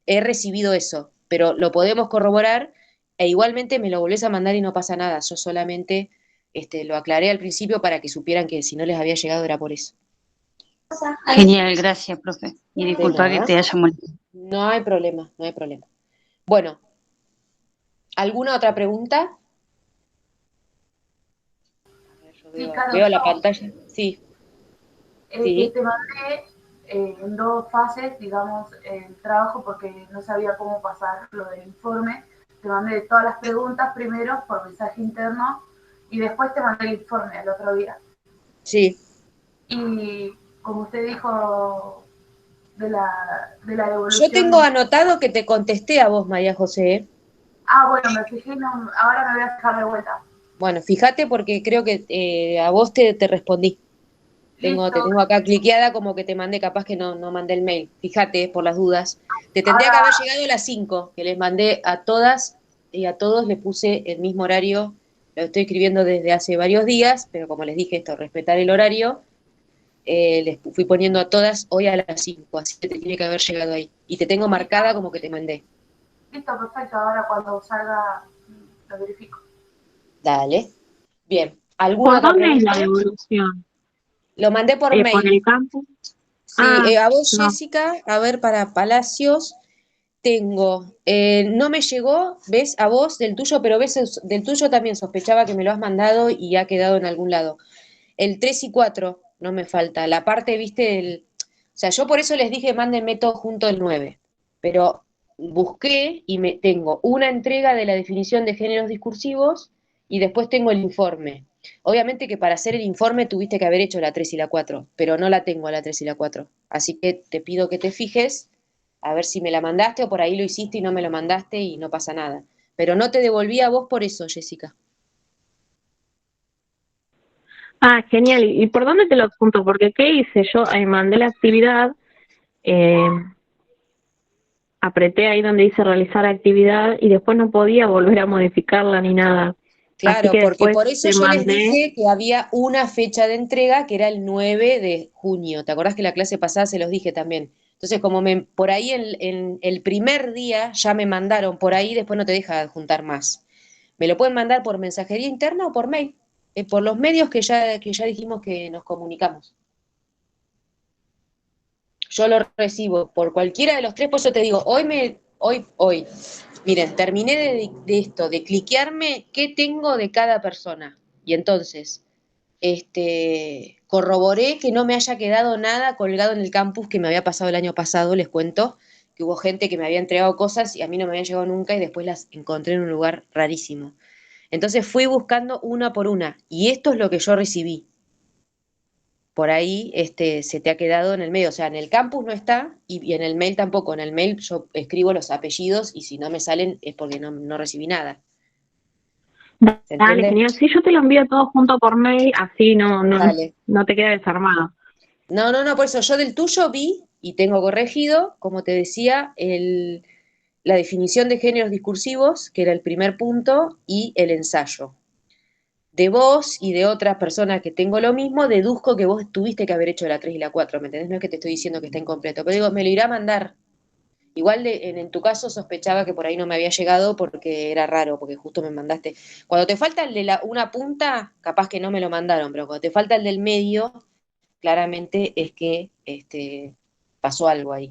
Speaker 1: he recibido eso, pero lo podemos corroborar e igualmente me lo volvés a mandar y no pasa nada, yo solamente lo aclaré al principio para que supieran que si no les había llegado era por eso.
Speaker 4: Genial, gracias, profe. Y
Speaker 1: De
Speaker 4: disculpa que
Speaker 1: nada.
Speaker 4: te haya molestado.
Speaker 1: No hay problema, no hay problema. Bueno, ¿alguna otra pregunta? A ver, yo
Speaker 5: Sí,
Speaker 1: veo,
Speaker 5: claro,
Speaker 1: veo la
Speaker 5: yo
Speaker 1: pantalla. Sí, sí,
Speaker 5: te mandé en dos fases, digamos, el trabajo porque no sabía cómo pasar lo del informe. Te mandé todas las preguntas primero por mensaje interno y después te mandé el informe el otro día.
Speaker 1: sí.
Speaker 5: Y como usted dijo de la
Speaker 1: Yo
Speaker 5: devolución,
Speaker 1: tengo
Speaker 5: no.
Speaker 1: anotado que te contesté a vos, María José. ¿Eh?
Speaker 5: Ah, bueno, me fijé, no, ahora me voy a fijar de vuelta.
Speaker 1: Bueno, fíjate porque creo que a vos te respondí. Te
Speaker 5: Listo,
Speaker 1: tengo acá cliqueada como que te mandé, capaz que no mandé el mail. Fíjate, por las dudas. Te tendría que
Speaker 5: ahora,
Speaker 1: haber llegado a las 5, que les mandé a todas y a todos les puse el mismo horario. Lo estoy escribiendo desde hace varios días, pero como les dije esto, respetar el horario, les fui poniendo a todas hoy a las 5, así que te tiene que haber llegado ahí. Y te tengo
Speaker 5: listo,
Speaker 1: marcada como que te mandé.
Speaker 5: listo, perfecto, ahora cuando salga lo verifico.
Speaker 1: Dale. Bien. ¿Alguna
Speaker 3: ¿Por
Speaker 1: otra
Speaker 3: dónde es
Speaker 1: pregunta?
Speaker 3: la devolución?
Speaker 1: Lo mandé por
Speaker 3: ¿Por
Speaker 1: mail.
Speaker 3: el campus?
Speaker 1: Sí,
Speaker 3: Ah,
Speaker 1: a vos,
Speaker 3: no.
Speaker 1: Jessica, a ver, para Palacios, tengo, no me llegó, ves, a vos del tuyo, pero ves, del tuyo también sospechaba que me lo has mandado y ha quedado en algún lado. El 3 y 4 no me falta. La parte, viste, o sea, yo por eso les dije, mándenme todo junto el 9, pero busqué y me tengo una entrega de la definición de géneros discursivos y después tengo el informe. Obviamente que para hacer el informe tuviste que haber hecho la 3 y la 4, pero no la tengo a la 3 y la 4. Así que te pido que te fijes a ver si me la mandaste o por ahí lo hiciste y no me lo mandaste y no pasa nada. Pero no te devolví a vos por eso, Jessica.
Speaker 3: Ah, genial. ¿Y por dónde te lo adjunto? Porque ¿qué hice? Yo mandé la actividad, eh, apreté ahí donde dice realizar actividad y después no podía volver a modificarla ni nada. Así
Speaker 1: Claro,
Speaker 3: que
Speaker 1: porque
Speaker 3: después
Speaker 1: por eso
Speaker 3: te
Speaker 1: yo les
Speaker 3: mandé,
Speaker 1: dije que había una fecha de entrega que era el 9 de junio. ¿Te acordás que la clase pasada se los dije también? Entonces, como por ahí en el primer día ya me mandaron por ahí, después no te deja adjuntar más. Me lo pueden mandar por mensajería interna o por mail, por los medios que ya dijimos que nos comunicamos. Yo lo recibo por cualquiera de los tres, por eso te digo, hoy, miren, terminé de esto, de cliquearme qué tengo de cada persona. Y entonces, corroboré que no me haya quedado nada colgado en el campus que me había pasado el año pasado, les cuento, que hubo gente que me había entregado cosas y a mí no me habían llegado nunca y después las encontré en un lugar rarísimo. Entonces fui buscando una por una y esto es lo que yo recibí. Por ahí se te ha quedado en el medio, o sea, en el campus no está y en el mail tampoco. En el mail yo escribo los apellidos y si no me salen es porque no recibí nada. ¿Se
Speaker 3: Dale,
Speaker 1: entiende?
Speaker 3: genial. Sí, yo te lo envío todo junto por mail, así
Speaker 1: Dale.
Speaker 3: no te queda desarmado.
Speaker 1: No, por eso yo del tuyo vi y tengo corregido, como te decía, la definición de géneros discursivos, que era el primer punto, y el ensayo. De vos y de otras personas que tengo lo mismo, deduzco que vos tuviste que haber hecho la 3 y la 4, ¿me entendés? No es que te estoy diciendo que está incompleto, pero digo, me lo irá a mandar. Igual en tu caso sospechaba que por ahí no me había llegado porque era raro, porque justo me mandaste. Cuando te falta el de una punta, capaz que no me lo mandaron, pero cuando te falta el del medio, claramente es que pasó algo ahí.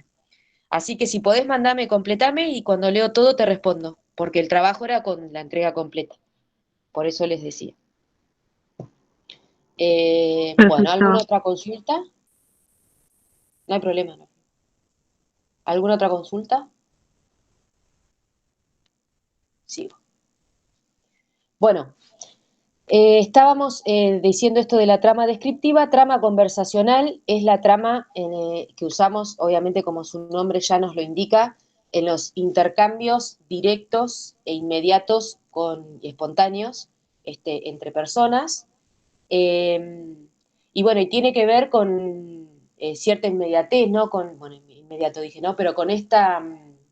Speaker 1: Así que si podés mandarme, completame y cuando leo todo te respondo, porque el trabajo era con la entrega completa. Por eso les decía. Bueno, ¿alguna
Speaker 3: Perfecto.
Speaker 1: otra consulta? No hay problema, ¿no? ¿Alguna otra consulta? Sigo. Bueno, estábamos diciendo esto de la trama descriptiva. Trama conversacional es la trama que usamos, obviamente como su nombre ya nos lo indica, en los intercambios directos e inmediatos y espontáneos entre personas. Eh, y bueno, y tiene que ver con cierta inmediatez, ¿no? Bueno, inmediato dije, ¿no? Pero con esta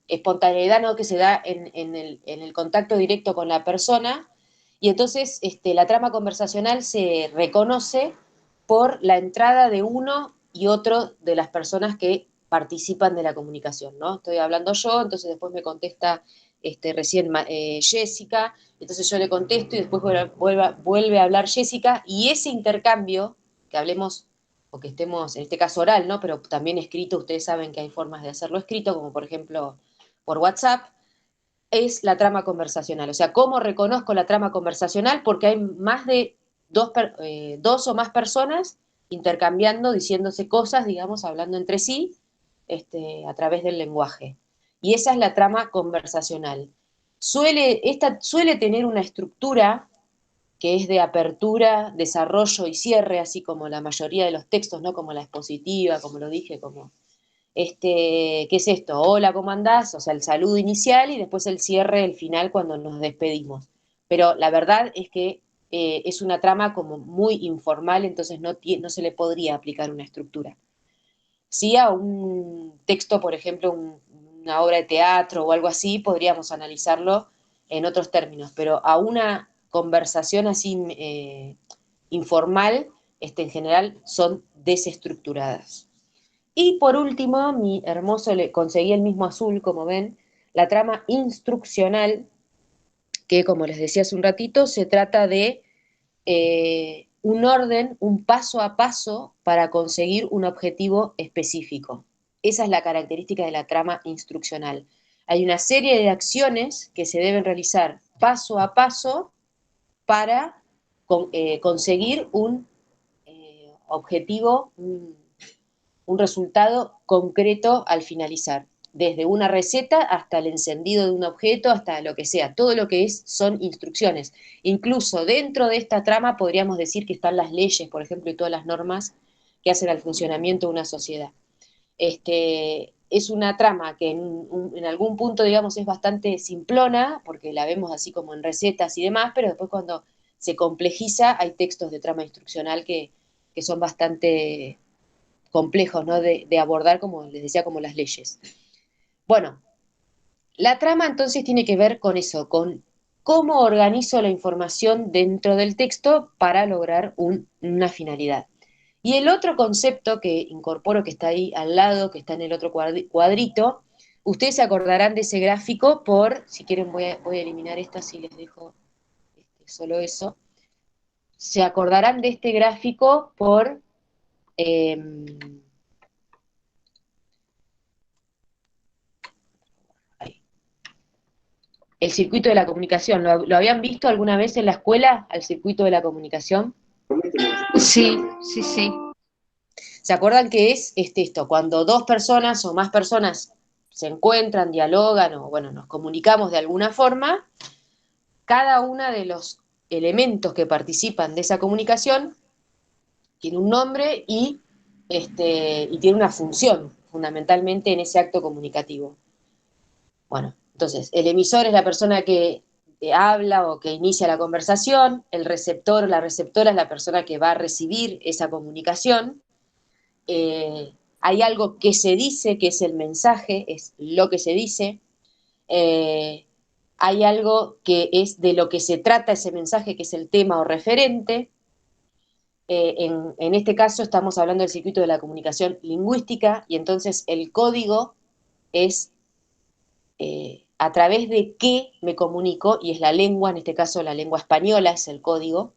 Speaker 1: espontaneidad, ¿no? Que se da en el contacto directo con la persona. Y entonces la trama conversacional se reconoce por la entrada de uno y otro de las personas que participan de la comunicación, ¿no? Estoy hablando yo, entonces después me contesta recién Jessica, entonces yo le contesto y después vuelve a hablar Jessica, y ese intercambio, que hablemos, o que estemos, en este caso oral, ¿no? Pero también escrito, ustedes saben que hay formas de hacerlo escrito, como por ejemplo por WhatsApp, es la trama conversacional. O sea, ¿cómo reconozco la trama conversacional? Porque hay más de dos o más personas intercambiando, diciéndose cosas, digamos, hablando entre sí, a través del lenguaje. Y esa es la trama conversacional. Esta suele tener una estructura que es de apertura, desarrollo y cierre, así como la mayoría de los textos, ¿no? Como la expositiva, como lo dije, como ¿qué es esto? Hola, ¿cómo andás? O sea, el saludo inicial y después el cierre, el final, cuando nos despedimos. Pero la verdad es que es una trama como muy informal, entonces no se le podría aplicar una estructura. Sí, a un texto, por ejemplo, una obra de teatro o algo así, podríamos analizarlo en otros términos, pero a una conversación así informal, en general, son desestructuradas. Y por último, mi hermoso, le conseguí el mismo azul, como ven, la trama instruccional, que como les decía hace un ratito, se trata de un orden, un paso a paso para conseguir un objetivo específico. Esa es la característica de la trama instruccional. Hay una serie de acciones que se deben realizar paso a paso para conseguir un objetivo, un resultado concreto al finalizar. Desde una receta hasta el encendido de un objeto, hasta lo que sea. Todo lo que son instrucciones. Incluso dentro de esta trama podríamos decir que están las leyes, por ejemplo, y todas las normas que hacen al funcionamiento de una sociedad. Es una trama que en algún punto, digamos, es bastante simplona, porque la vemos así como en recetas y demás, pero después cuando se complejiza hay textos de trama instruccional que son bastante complejos, ¿no? de abordar, como les decía, como las leyes. Bueno, la trama entonces tiene que ver con eso, con cómo organizo la información dentro del texto para lograr una finalidad. Y el otro concepto que incorporo, que está ahí al lado, que está en el otro cuadrito, ustedes se acordarán de ese gráfico por, si quieren voy a eliminar esta, así les dejo solo eso. Se acordarán de este gráfico por... el circuito de la comunicación. ¿Lo habían visto alguna vez en la escuela, al circuito de la comunicación?
Speaker 4: Sí, sí, sí.
Speaker 1: ¿Se acuerdan que es esto? Cuando dos personas o más personas se encuentran, dialogan o, bueno, nos comunicamos de alguna forma, cada uno de los elementos que participan de esa comunicación tiene un nombre y tiene una función, fundamentalmente en ese acto comunicativo. Bueno, entonces, el emisor es la persona que habla o que inicia la conversación, el receptor o la receptora es la persona que va a recibir esa comunicación. Hay algo que se dice, que es el mensaje, es lo que se dice. Hay algo que es de lo que se trata ese mensaje, que es el tema o referente. En este caso estamos hablando del circuito de la comunicación lingüística y entonces el código es a través de qué me comunico, y es la lengua, en este caso la lengua española es el código,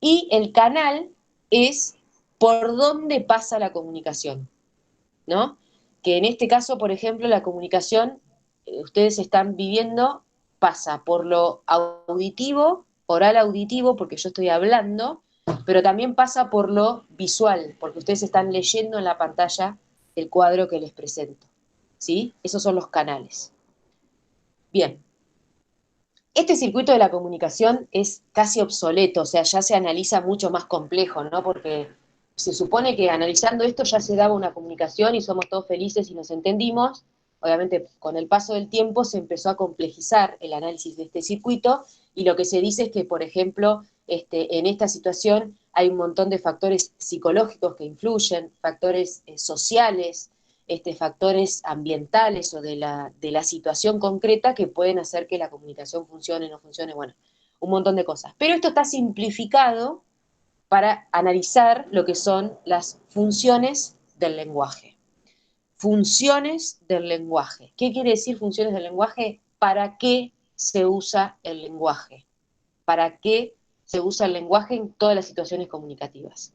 Speaker 1: y el canal es por dónde pasa la comunicación, ¿no? Que en este caso, por ejemplo, la comunicación, ustedes están viviendo, pasa por lo auditivo, oral auditivo, porque yo estoy hablando, pero también pasa por lo visual, porque ustedes están leyendo en la pantalla el cuadro que les presento, ¿sí? Esos son los canales. Bien, este circuito de la comunicación es casi obsoleto, o sea, ya se analiza mucho más complejo, ¿no? Porque se supone que analizando esto ya se daba una comunicación y somos todos felices y nos entendimos. Obviamente, con el paso del tiempo se empezó a complejizar el análisis de este circuito y lo que se dice es que, por ejemplo, en esta situación hay un montón de factores psicológicos que influyen, factores sociales, factores ambientales o de la situación concreta que pueden hacer que la comunicación funcione, no funcione, bueno, un montón de cosas. Pero esto está simplificado para analizar lo que son las funciones del lenguaje. Funciones del lenguaje. ¿Qué quiere decir funciones del lenguaje? ¿Para qué se usa el lenguaje? ¿Para qué se usa el lenguaje en todas las situaciones comunicativas?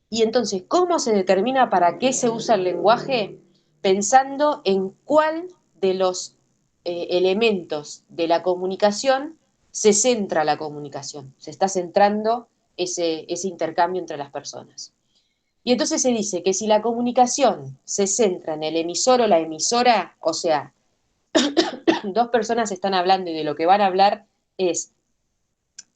Speaker 1: Y entonces, ¿cómo se determina para qué se usa el lenguaje? Pensando en cuál de los elementos de la comunicación se centra la comunicación, se está centrando ese intercambio entre las personas. Y entonces se dice que si la comunicación se centra en el emisor o la emisora, o sea, dos personas están hablando y de lo que van a hablar es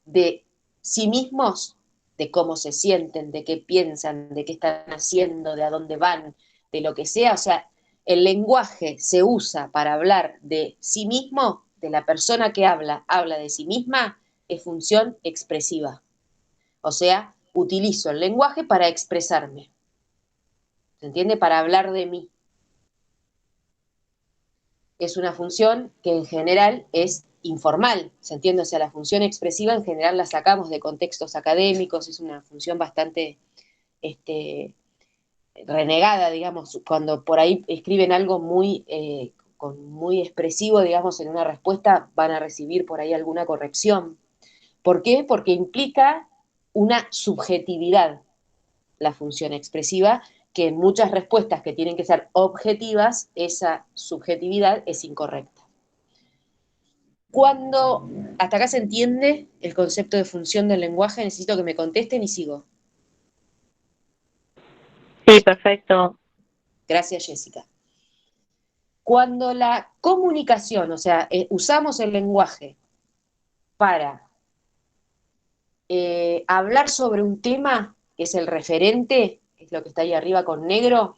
Speaker 1: de sí mismos, de cómo se sienten, de qué piensan, de qué están haciendo, de a dónde van, de lo que sea. O sea, el lenguaje se usa para hablar de sí mismo, de la persona que habla de sí misma, es función expresiva. O sea, utilizo el lenguaje para expresarme. ¿Se entiende? Para hablar de mí. Es una función que en general es informal, ¿se entiende? O sea, la función expresiva en general la sacamos de contextos académicos, es una función bastante renegada, digamos, cuando por ahí escriben algo muy expresivo, digamos, en una respuesta van a recibir por ahí alguna corrección. ¿Por qué? Porque implica una subjetividad la función expresiva, que en muchas respuestas que tienen que ser objetivas, esa subjetividad es incorrecta. Cuando hasta acá se entiende el concepto de función del lenguaje, necesito que me contesten y sigo.
Speaker 3: Sí, perfecto.
Speaker 1: Gracias, Jessica. Cuando la comunicación, o sea, usamos el lenguaje para hablar sobre un tema, que es el referente, que es lo que está ahí arriba con negro,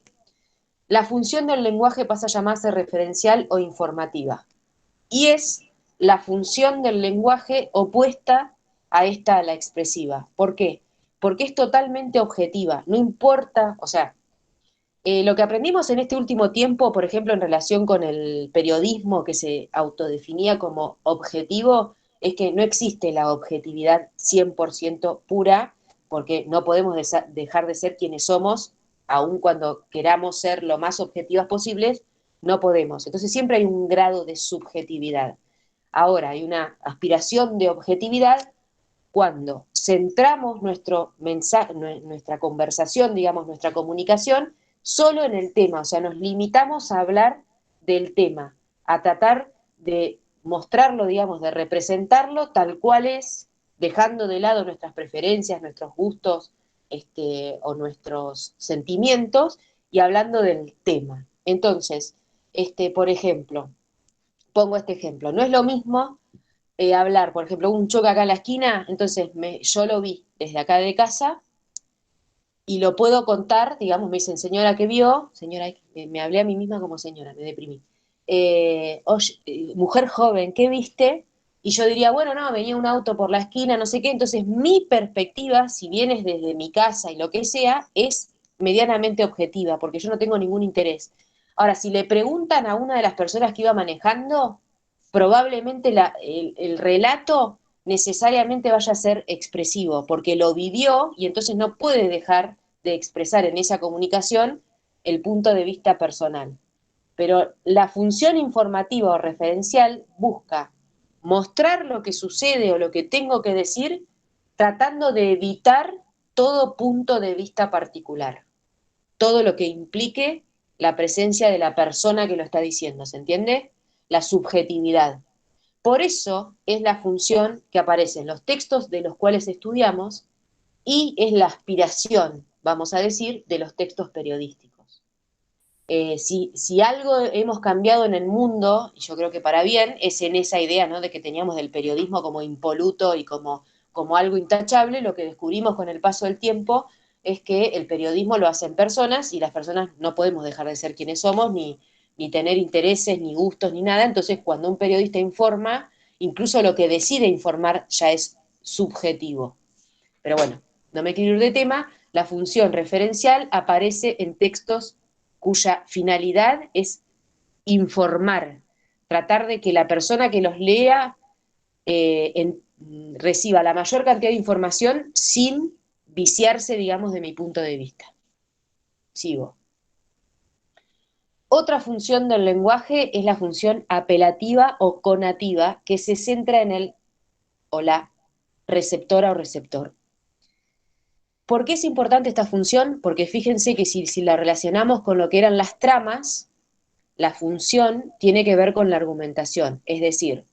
Speaker 1: la función del lenguaje pasa a llamarse referencial o informativa. Y es la función del lenguaje opuesta a la expresiva. ¿Por qué? Porque es totalmente objetiva. No importa, o sea, lo que aprendimos en este último tiempo, por ejemplo, en relación con el periodismo que se autodefinía como objetivo, es que no existe la objetividad 100% pura, porque no podemos dejar de ser quienes somos, aun cuando queramos ser lo más objetivas posibles, no podemos. Entonces siempre hay un grado de subjetividad. Ahora hay una aspiración de objetividad cuando centramos nuestro mensaje, nuestra conversación, digamos, nuestra comunicación, solo en el tema, o sea, nos limitamos a hablar del tema, a tratar de mostrarlo, digamos, de representarlo tal cual es, dejando de lado nuestras preferencias, nuestros gustos, o nuestros sentimientos, y hablando del tema. Entonces, por ejemplo, pongo este ejemplo, no es lo mismo hablar, por ejemplo, un choque acá en la esquina, entonces yo lo vi desde acá de casa y lo puedo contar, digamos, me dicen, señora, ¿qué vio? Señora, me hablé a mí misma como señora, me deprimí. Oye, mujer joven, ¿qué viste? Y yo diría, bueno, no, venía un auto por la esquina, no sé qué, entonces mi perspectiva, si bien es desde mi casa y lo que sea, es medianamente objetiva, porque yo no tengo ningún interés. Ahora, si le preguntan a una de las personas que iba manejando, probablemente el relato necesariamente vaya a ser expresivo, porque lo vivió y entonces no puede dejar de expresar en esa comunicación el punto de vista personal. Pero la función informativa o referencial busca mostrar lo que sucede o lo que tengo que decir, tratando de evitar todo punto de vista particular, todo lo que implique la presencia de la persona que lo está diciendo, ¿se entiende? La subjetividad. Por eso es la función que aparece en los textos de los cuales estudiamos y es la aspiración, vamos a decir, de los textos periodísticos. Si algo hemos cambiado en el mundo, y yo creo que para bien, es en esa idea, ¿no?, de que teníamos del periodismo como impoluto y como algo intachable. Lo que descubrimos con el paso del tiempo es que el periodismo lo hacen personas y las personas no podemos dejar de ser quienes somos, ni tener intereses, ni gustos, ni nada. Entonces, cuando un periodista informa, incluso lo que decide informar ya es subjetivo. Pero bueno, no me quiero ir de tema. La función referencial aparece en textos cuya finalidad es informar, tratar de que la persona que los lea reciba la mayor cantidad de información sin viciarse, digamos, de mi punto de vista. Sigo. Otra función del lenguaje es la función apelativa o conativa, que se centra en el o la receptora o receptor. ¿Por qué es importante esta función? Porque fíjense que si la relacionamos con lo que eran las tramas, la función tiene que ver con la argumentación, es decir,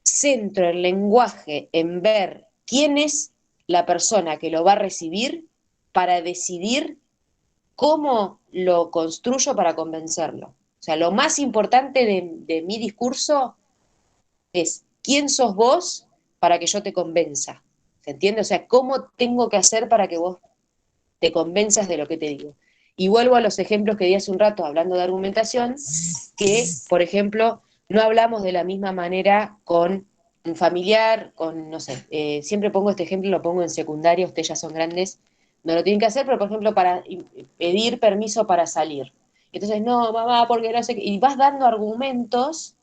Speaker 1: centro el lenguaje en ver quién es la persona que lo va a recibir para decidir cómo lo construyo para convencerlo. O sea, lo más importante de mi discurso es quién sos vos para que yo te convenza. ¿Se entiende? O sea, cómo tengo que hacer para que vos te convenzas de lo que te digo. Y vuelvo a los ejemplos que di hace un rato hablando de argumentación, que, por ejemplo, no hablamos de la misma manera con un familiar, con, no sé, siempre pongo este ejemplo, lo pongo en secundaria, ustedes ya son grandes, no lo tienen que hacer, pero por ejemplo, para pedir permiso para salir. Entonces, no, mamá, porque no sé qué, y vas dando argumentos,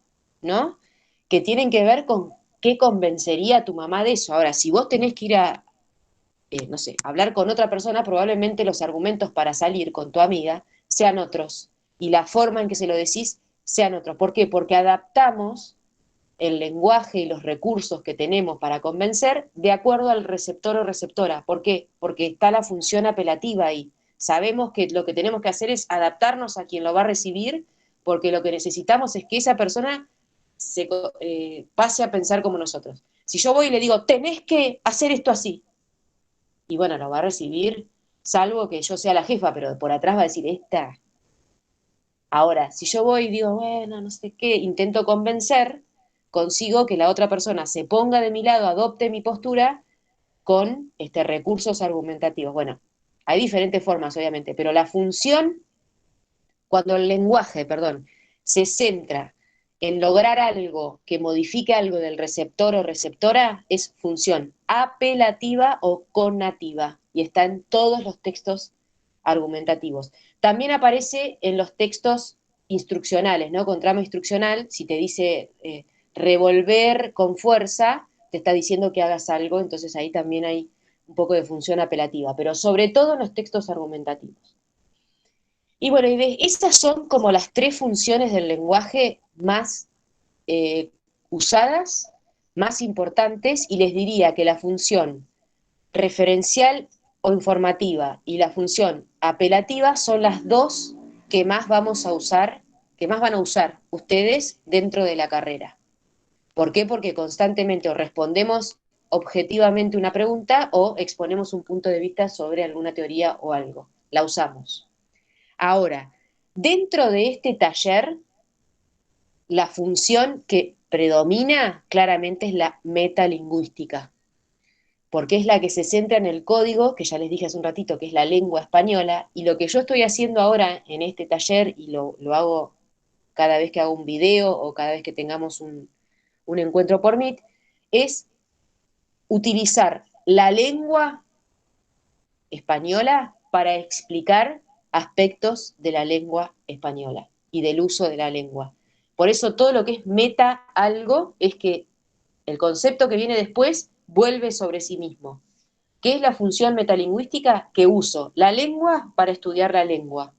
Speaker 1: ¿no?, que tienen que ver con qué convencería a tu mamá de eso. Ahora, si vos tenés que ir a, no sé, hablar con otra persona, probablemente los argumentos para salir con tu amiga sean otros, y la forma en que se lo decís sean otros. ¿Por qué? Porque adaptamos el lenguaje y los recursos que tenemos para convencer de acuerdo al receptor o receptora. ¿Por qué? Porque está la función apelativa ahí. Sabemos que lo que tenemos que hacer es adaptarnos a quien lo va a recibir, porque lo que necesitamos es que esa persona pase a pensar como nosotros. Si yo voy y le digo, tenés que hacer esto así, y bueno, lo va a recibir, salvo que yo sea la jefa, pero por atrás va a decir, esta. Ahora, si yo voy y digo, bueno, no sé qué, intento convencer, consigo que la otra persona se ponga de mi lado, adopte mi postura con recursos argumentativos. Bueno, hay diferentes formas, obviamente, pero la función, cuando el lenguaje, perdón, se centra en lograr algo que modifique algo del receptor o receptora, es función apelativa o conativa, y está en todos los textos argumentativos. También aparece en los textos instruccionales, ¿no? Con trama instruccional, si te dice revolver con fuerza, te está diciendo que hagas algo, entonces ahí también hay un poco de función apelativa, pero sobre todo en los textos argumentativos. Y bueno, esas son como las 3 funciones del lenguaje más usadas, más importantes, y les diría que la función referencial o informativa y la función apelativa son las 2 que más vamos a usar, que más van a usar ustedes dentro de la carrera. ¿Por qué? Porque constantemente o respondemos objetivamente una pregunta o exponemos un punto de vista sobre alguna teoría o algo. La usamos. Ahora, dentro de este taller, la función que predomina claramente es la metalingüística, porque es la que se centra en el código, que ya les dije hace un ratito, que es la lengua española, y lo que yo estoy haciendo ahora en este taller, y lo hago cada vez que hago un video o cada vez que tengamos un encuentro por Meet, es utilizar la lengua española para explicar aspectos de la lengua española y del uso de la lengua. Por eso todo lo que es meta algo es que el concepto que viene después vuelve sobre sí mismo. ¿Qué es la función metalingüística? Que uso la lengua para estudiar la lengua.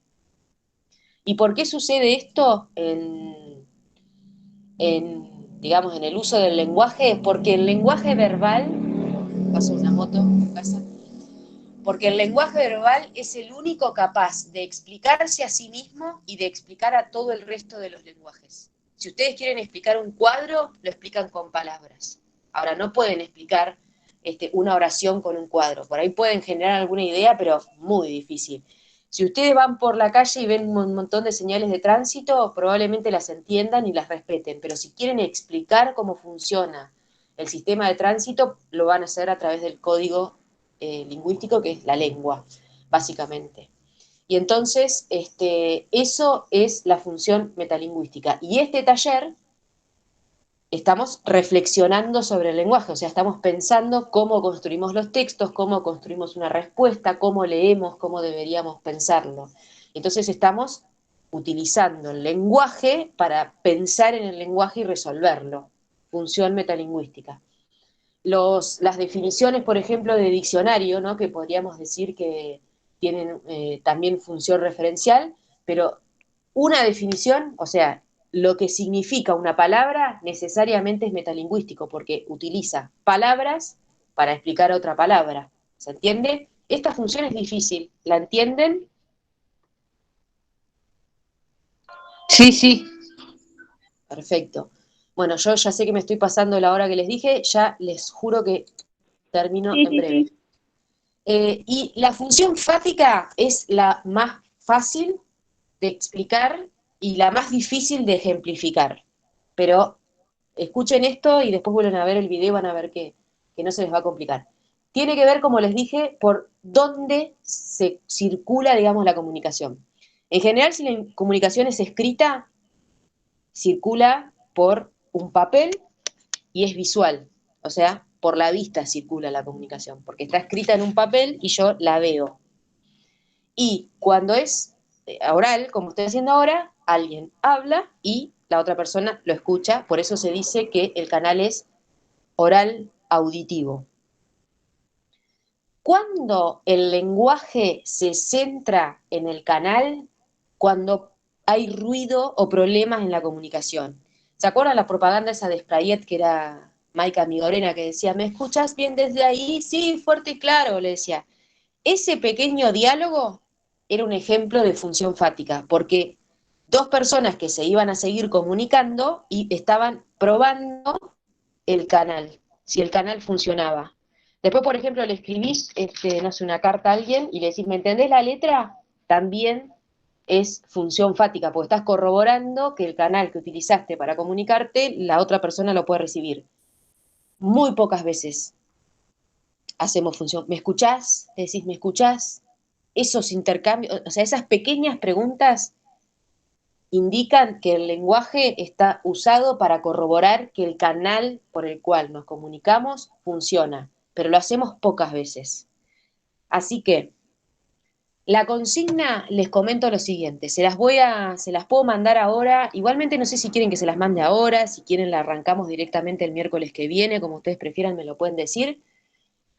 Speaker 1: ¿Y por qué sucede esto digamos, en el uso del lenguaje? Porque el lenguaje verbal, pasó una moto en casa, porque el lenguaje verbal es el único capaz de explicarse a sí mismo y de explicar a todo el resto de los lenguajes. Si ustedes quieren explicar un cuadro, lo explican con palabras. Ahora, no pueden explicar una oración con un cuadro. Por ahí pueden generar alguna idea, pero muy difícil. Si ustedes van por la calle y ven un montón de señales de tránsito, probablemente las entiendan y las respeten, pero si quieren explicar cómo funciona el sistema de tránsito, lo van a hacer a través del código lingüístico, que es la lengua, básicamente. Y entonces, eso es la función metalingüística. Y este taller, estamos reflexionando sobre el lenguaje, o sea, estamos pensando cómo construimos los textos, cómo construimos una respuesta, cómo leemos, cómo deberíamos pensarlo. Entonces estamos utilizando el lenguaje para pensar en el lenguaje y resolverlo. Función metalingüística. Las definiciones, por ejemplo, de diccionario, ¿no? Que podríamos decir que tienen también función referencial, pero una definición, o sea, lo que significa una palabra necesariamente es metalingüístico, porque utiliza palabras para explicar otra palabra. ¿Se entiende? Esta función es difícil. ¿La entienden?
Speaker 4: Sí, sí.
Speaker 1: Perfecto. Bueno, yo ya sé que me estoy pasando la hora que les dije, ya les juro que termino
Speaker 3: Sí,
Speaker 1: en
Speaker 3: sí,
Speaker 1: breve.
Speaker 3: sí.
Speaker 1: Y la función fática es la más fácil de explicar y la más difícil de ejemplificar. Pero escuchen esto y después vuelven a ver el video y van a ver que no se les va a complicar. Tiene que ver, como les dije, por dónde se circula, digamos, la comunicación. En general, si la comunicación es escrita, circula por un papel y es visual. O sea, por la vista circula la comunicación, porque está escrita en un papel y yo la veo. Y cuando es oral, como estoy haciendo ahora, alguien habla y la otra persona lo escucha, por eso se dice que el canal es oral auditivo. Cuando el lenguaje se centra en el canal, cuando hay ruido o problemas en la comunicación. ¿Se acuerdan la propaganda esa de Sprayet que era Maika Migorena que decía, ¿me escuchas bien desde ahí? Sí, fuerte y claro, le decía. Ese pequeño diálogo era un ejemplo de función fática, porque 2 personas que se iban a seguir comunicando y estaban probando el canal, si el canal funcionaba. Después, por ejemplo, le escribís, no sé, una carta a alguien y le decís, ¿me entendés la letra? También es función fática, porque estás corroborando que el canal que utilizaste para comunicarte, la otra persona lo puede recibir. Muy pocas veces hacemos función. ¿Me escuchás? Le decís, ¿me escuchás? Esos intercambios, o sea, esas pequeñas preguntas indican que el lenguaje está usado para corroborar que el canal por el cual nos comunicamos funciona, pero lo hacemos pocas veces. Así que la consigna, les comento lo siguiente, se las puedo mandar ahora, igualmente no sé si quieren que se las mande ahora, si quieren la arrancamos directamente el miércoles que viene, como ustedes prefieran me lo pueden decir,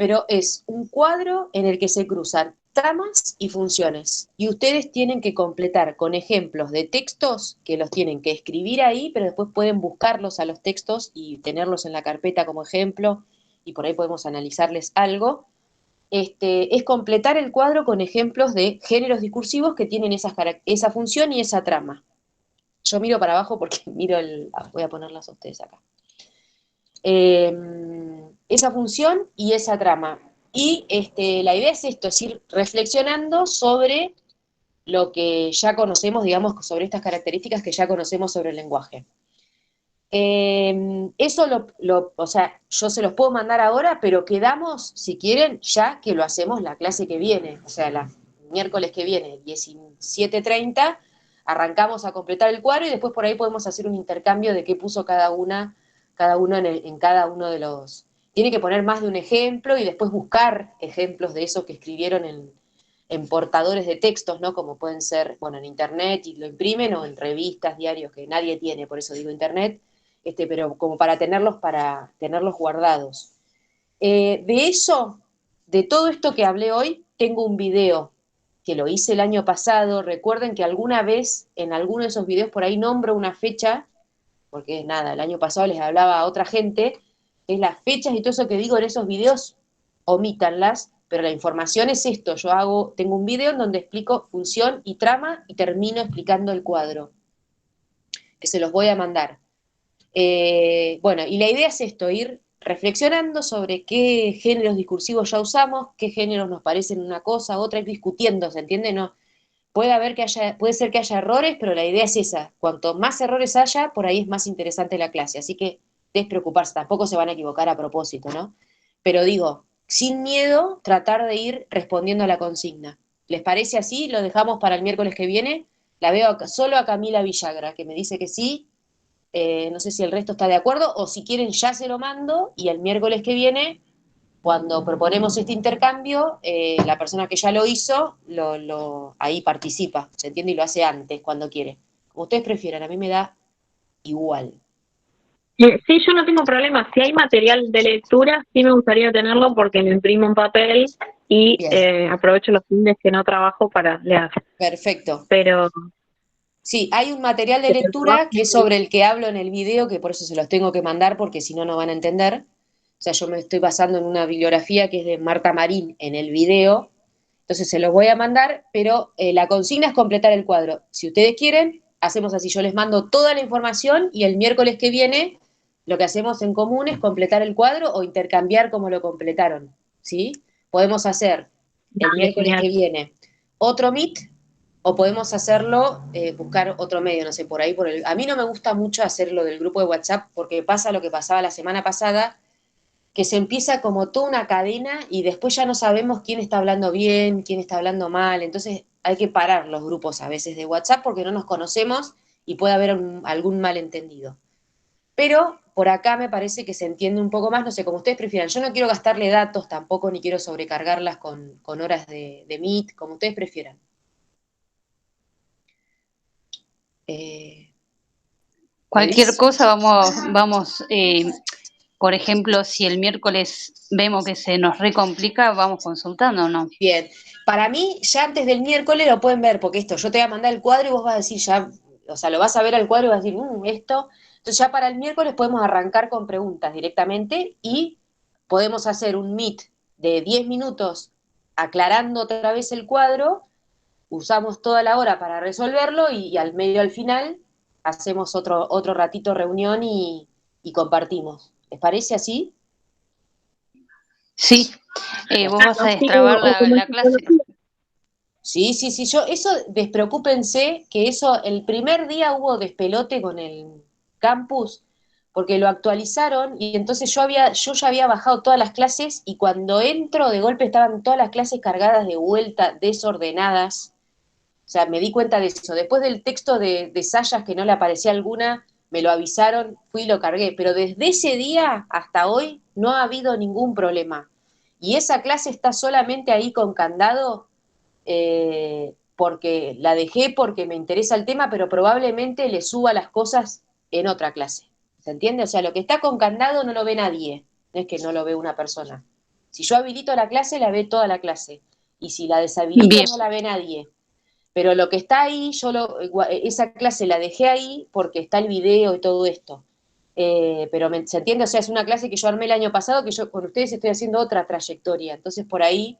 Speaker 1: pero es un cuadro en el que se cruzan tramas y funciones. Y ustedes tienen que completar con ejemplos de textos que los tienen que escribir ahí, pero después pueden buscarlos a los textos y tenerlos en la carpeta como ejemplo, y por ahí podemos analizarles algo. Es completar el cuadro con ejemplos de géneros discursivos que tienen esa función y esa trama. Yo miro para abajo porque voy a ponerlas a ustedes acá. Esa función y esa trama. Y la idea es esto, es ir reflexionando sobre lo que ya conocemos, digamos, sobre estas características que ya conocemos sobre el lenguaje. Eso o sea, yo se los puedo mandar ahora, pero quedamos, si quieren, ya que lo hacemos la clase que viene, o sea, la miércoles que viene, 17:30, arrancamos a completar el cuadro y después por ahí podemos hacer un intercambio de qué puso cada uno en cada uno de los... Tiene que poner más de un ejemplo y después buscar ejemplos de eso que escribieron en portadores de textos, ¿no? Como pueden ser, bueno, en internet y lo imprimen o en revistas, diarios que nadie tiene, por eso digo internet, pero como para tenerlos guardados. De eso, de todo esto que hablé hoy, tengo un video que lo hice el año pasado. Recuerden que alguna vez en alguno de esos videos por ahí nombro una fecha, porque nada, el año pasado les hablaba a otra gente, es las fechas y todo eso que digo en esos videos, omítanlas, pero la información es esto. Tengo un video en donde explico función y trama y termino explicando el cuadro, que se los voy a mandar. Bueno, y la idea es esto, ir reflexionando sobre qué géneros discursivos ya usamos, qué géneros nos parecen una cosa, otra, ir discutiendo, ¿se entiende? No, puede ser que haya errores, pero la idea es esa, cuanto más errores haya, por ahí es más interesante la clase, así que despreocuparse, tampoco se van a equivocar a propósito, ¿no? Pero digo, sin miedo, tratar de ir respondiendo a la consigna. ¿Les parece así? Lo dejamos para el miércoles que viene. La veo solo a Camila Villagra, que me dice que sí. No sé si el resto está de acuerdo o si quieren ya se lo mando y el miércoles que viene, cuando proponemos este intercambio, la persona que ya lo hizo, ahí participa, ¿se entiende? Y lo hace antes, cuando quiere. Como ustedes prefieran, a mí me da igual.
Speaker 3: Sí, yo no tengo problema. Si hay material de lectura, sí me gustaría tenerlo porque me imprimo en papel y aprovecho los fines que no trabajo para leer.
Speaker 1: Perfecto.
Speaker 3: Pero
Speaker 1: sí, hay un material de lectura que es sobre el que hablo en el video, que por eso se los tengo que mandar porque si no, no van a entender. O sea, yo me estoy basando en una bibliografía que es de Marta Marín en el video, entonces se los voy a mandar, pero la consigna es completar el cuadro. Si ustedes quieren, hacemos así, yo les mando toda la información y el miércoles que viene lo que hacemos en común es completar el cuadro o intercambiar como lo completaron, ¿sí? Podemos hacer el miércoles que viene otro Meet o podemos hacerlo, buscar otro medio, no sé, por ahí, a mí no me gusta mucho hacerlo del grupo de WhatsApp porque pasa lo que pasaba la semana pasada, que se empieza como toda una cadena y después ya no sabemos quién está hablando bien, quién está hablando mal, entonces hay que parar los grupos a veces de WhatsApp porque no nos conocemos y puede haber algún malentendido. Pero por acá me parece que se entiende un poco más, no sé, como ustedes prefieran. Yo no quiero gastarle datos tampoco, ni quiero sobrecargarlas con horas de Meet, como ustedes prefieran.
Speaker 4: Cualquier cosa vamos, por ejemplo, si el miércoles vemos que se nos recomplica, vamos consultando, ¿no?
Speaker 1: Bien, para mí ya antes del miércoles lo pueden ver, porque yo te voy a mandar el cuadro y vos vas a decir ya, o sea, lo vas a ver al cuadro y vas a decir, esto. Entonces ya para el miércoles podemos arrancar con preguntas directamente y podemos hacer un meet de 10 minutos aclarando otra vez el cuadro, usamos toda la hora para resolverlo y al final hacemos otro ratito reunión y compartimos. ¿Les parece así?
Speaker 4: Sí, vos vas a destrabar la clase.
Speaker 1: Sí, despreocúpense que el primer día hubo despelote con el campus, porque lo actualizaron y entonces yo ya había bajado todas las clases y cuando entro de golpe estaban todas las clases cargadas de vuelta, desordenadas. O sea, me di cuenta de eso. Después del texto de Sayas que no le aparecía alguna, me lo avisaron, fui y lo cargué. Pero desde ese día hasta hoy no ha habido ningún problema. Y esa clase está solamente ahí con candado porque la dejé porque me interesa el tema, pero probablemente le suba las cosas en otra clase. ¿Se entiende? O sea, lo que está con candado no lo ve nadie. No es que no lo ve una persona. Si yo habilito la clase, la ve toda la clase. Y si la deshabilito,
Speaker 4: Bien.
Speaker 1: no la ve nadie. Pero lo que está ahí, esa clase la dejé ahí porque está el video y todo esto. Pero se entiende, o sea, es una clase que yo armé el año pasado, que yo con ustedes estoy haciendo otra trayectoria. Entonces por ahí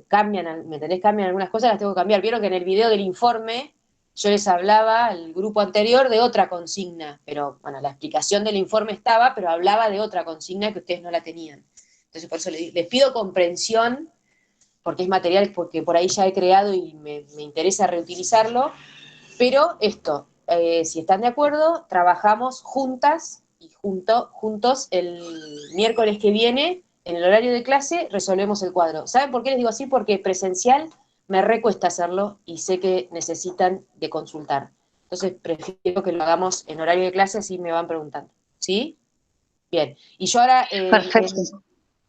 Speaker 1: cambian, ¿me entendés? Cambian algunas cosas, las tengo que cambiar. Vieron que en el video del informe yo les hablaba al grupo anterior de otra consigna, pero bueno, la explicación del informe estaba, pero hablaba de otra consigna que ustedes no la tenían. Entonces por eso les pido comprensión, porque es material porque por ahí ya he creado y me interesa reutilizarlo, pero esto, si están de acuerdo, trabajamos juntas y juntos el miércoles que viene, en el horario de clase, resolvemos el cuadro. ¿Saben por qué les digo así? Porque presencial me recuesta hacerlo y sé que necesitan de consultar. Entonces prefiero que lo hagamos en horario de clase, así me van preguntando. ¿Sí? Bien. Y yo ahora...
Speaker 4: Perfecto.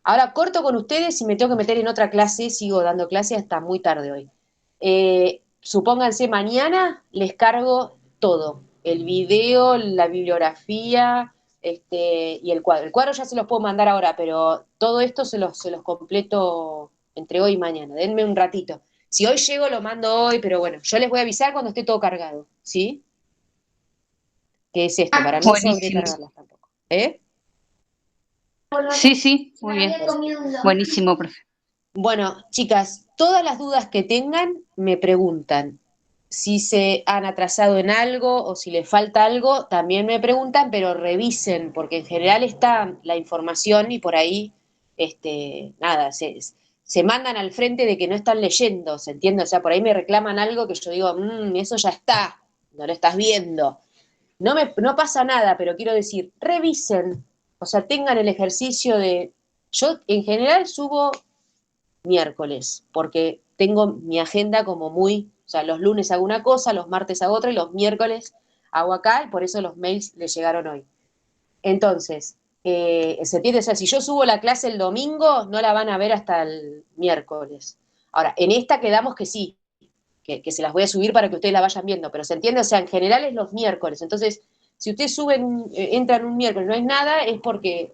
Speaker 1: Ahora corto con ustedes y me tengo que meter en otra clase, sigo dando clase hasta muy tarde hoy. Supónganse, mañana les cargo todo, el video, la bibliografía, y el cuadro. El cuadro ya se los puedo mandar ahora, pero todo esto se los completo entre hoy y mañana. Denme un ratito. Si hoy llego, lo mando hoy, pero bueno, yo les voy a avisar cuando esté todo cargado, ¿sí? ¿Qué es esto? Para no
Speaker 4: Buenísimo.
Speaker 1: sobrecargarlas tampoco. ¿Eh?
Speaker 4: Sí, sí, muy bien. Buenísimo, profe.
Speaker 1: Bueno, chicas, todas las dudas que tengan me preguntan. Si se han atrasado en algo o si les falta algo, también me preguntan, pero revisen, porque en general está la información y por ahí, nada, se mandan al frente de que no están leyendo, ¿se entiende? O sea, por ahí me reclaman algo que yo digo, eso ya está, no lo estás viendo. No pasa nada, pero quiero decir, revisen, o sea, tengan el ejercicio de... Yo en general subo miércoles, porque tengo mi agenda como muy, o sea, los lunes hago una cosa, los martes hago otra y los miércoles hago acá, y por eso los mails les llegaron hoy. Entonces, se entiende, o sea, si yo subo la clase el domingo, no la van a ver hasta el miércoles. Ahora, en esta quedamos que sí, que se las voy a subir para que ustedes la vayan viendo, pero se entiende, o sea, en general es los miércoles. Entonces, si ustedes suben, entran un miércoles, no hay nada, es porque,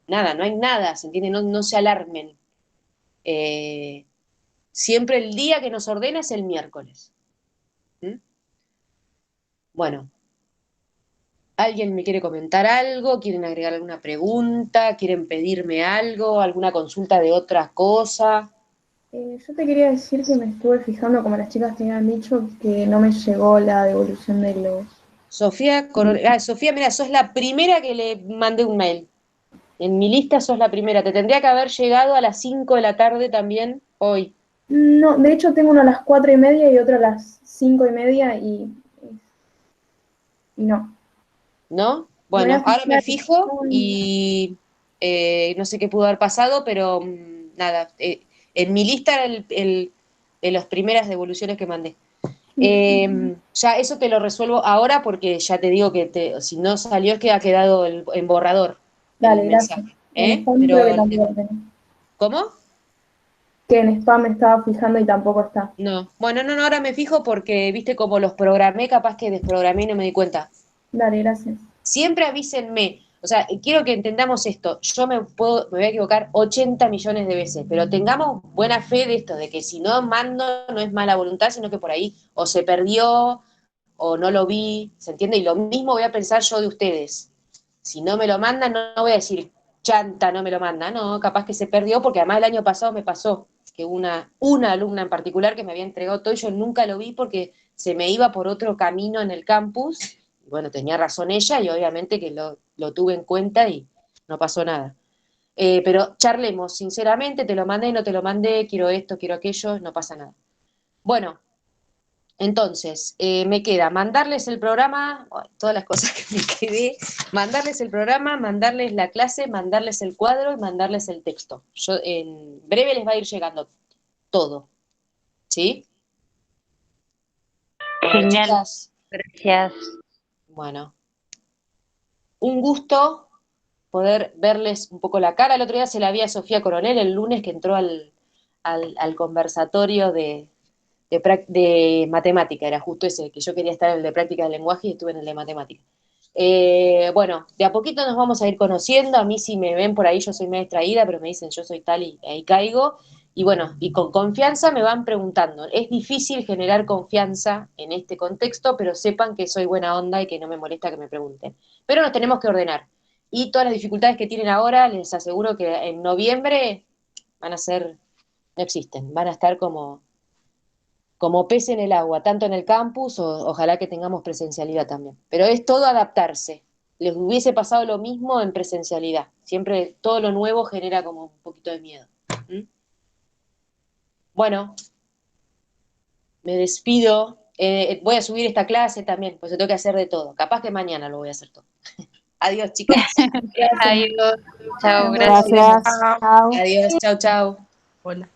Speaker 1: nada, no hay nada, ¿se entiende? No se alarmen. Siempre el día que nos ordena es el miércoles. ¿Mm? Bueno, ¿alguien me quiere comentar algo? ¿Quieren agregar alguna pregunta? ¿Quieren pedirme algo? ¿Alguna consulta de otra cosa?
Speaker 6: Yo te quería decir que me estuve fijando, como las chicas te habían dicho, que no me llegó la devolución de los...
Speaker 1: Sofía, mira, sos la primera que le mandé un mail. En mi lista sos la primera. Te tendría que haber llegado a las 5 de la tarde también hoy.
Speaker 6: No, de hecho tengo una a las 4:30 y otra a las 5:30 y no.
Speaker 1: ¿No?
Speaker 6: Me voy
Speaker 1: Bueno,
Speaker 6: a
Speaker 1: ahora me
Speaker 6: fijar
Speaker 1: fijo y no sé qué pudo haber pasado, pero nada. En mi lista era de las primeras devoluciones que mandé. Ya eso te lo resuelvo ahora porque ya te digo que si no salió es que ha quedado en borrador el
Speaker 6: Dale, gracias.
Speaker 1: mensaje.
Speaker 6: En spam creo que tampoco tenés.
Speaker 1: ¿Cómo?
Speaker 6: Que en spam me estaba fijando y tampoco está.
Speaker 1: No. Bueno, no, ahora me fijo porque, viste, como los programé, capaz que desprogramé y no me di cuenta.
Speaker 6: Dale, gracias.
Speaker 1: Siempre avísenme. O sea, quiero que entendamos esto. Yo me voy a equivocar 80 millones de veces, pero tengamos buena fe de esto, de que si no mando no es mala voluntad, sino que por ahí o se perdió o no lo vi, ¿se entiende? Y lo mismo voy a pensar yo de ustedes. Si no me lo mandan, no voy a decir, chanta, no me lo manda. No, capaz que se perdió, porque además el año pasado me pasó que una alumna en particular que me había entregado todo y yo nunca lo vi porque se me iba por otro camino en el campus. Bueno, tenía razón ella y obviamente que lo tuve en cuenta y no pasó nada. Pero charlemos, sinceramente, te lo mandé, no te lo mandé, quiero esto, quiero aquello, no pasa nada. Bueno, entonces, me queda mandarles el programa, todas las cosas que me quedé, mandarles el programa, mandarles la clase, mandarles el cuadro y mandarles el texto. Yo en breve les va a ir llegando todo, ¿sí? Bueno,
Speaker 4: Genial.
Speaker 1: chicas,
Speaker 4: Gracias.
Speaker 1: bueno, un gusto poder verles un poco la cara. El otro día se la vi a Sofía Coronel el lunes que entró al conversatorio de matemática, era justo ese, que yo quería estar en el de práctica del lenguaje y estuve en el de matemática. Bueno, de a poquito nos vamos a ir conociendo. A mí si me ven por ahí, yo soy medio distraída, pero me dicen yo soy tal y ahí caigo. Y bueno, y con confianza me van preguntando. Es difícil generar confianza en este contexto, pero sepan que soy buena onda y que no me molesta que me pregunten. Pero nos tenemos que ordenar. Y todas las dificultades que tienen ahora, les aseguro que en noviembre van a ser, no existen, van a estar como pez en el agua, tanto en el campus, ojalá que tengamos presencialidad también. Pero es todo adaptarse. Les hubiese pasado lo mismo en presencialidad. Siempre todo lo nuevo genera como un poquito de miedo. ¿Mm? Bueno, me despido. Voy a subir esta clase también, pues tengo que hacer de todo. Capaz que mañana lo voy a hacer todo. Adiós, chicas.
Speaker 5: Gracias.
Speaker 4: Adiós, chao,
Speaker 6: Gracias.
Speaker 4: gracias.
Speaker 2: Chao.
Speaker 6: Chao.
Speaker 1: Adiós, chau, chau.
Speaker 2: Hola.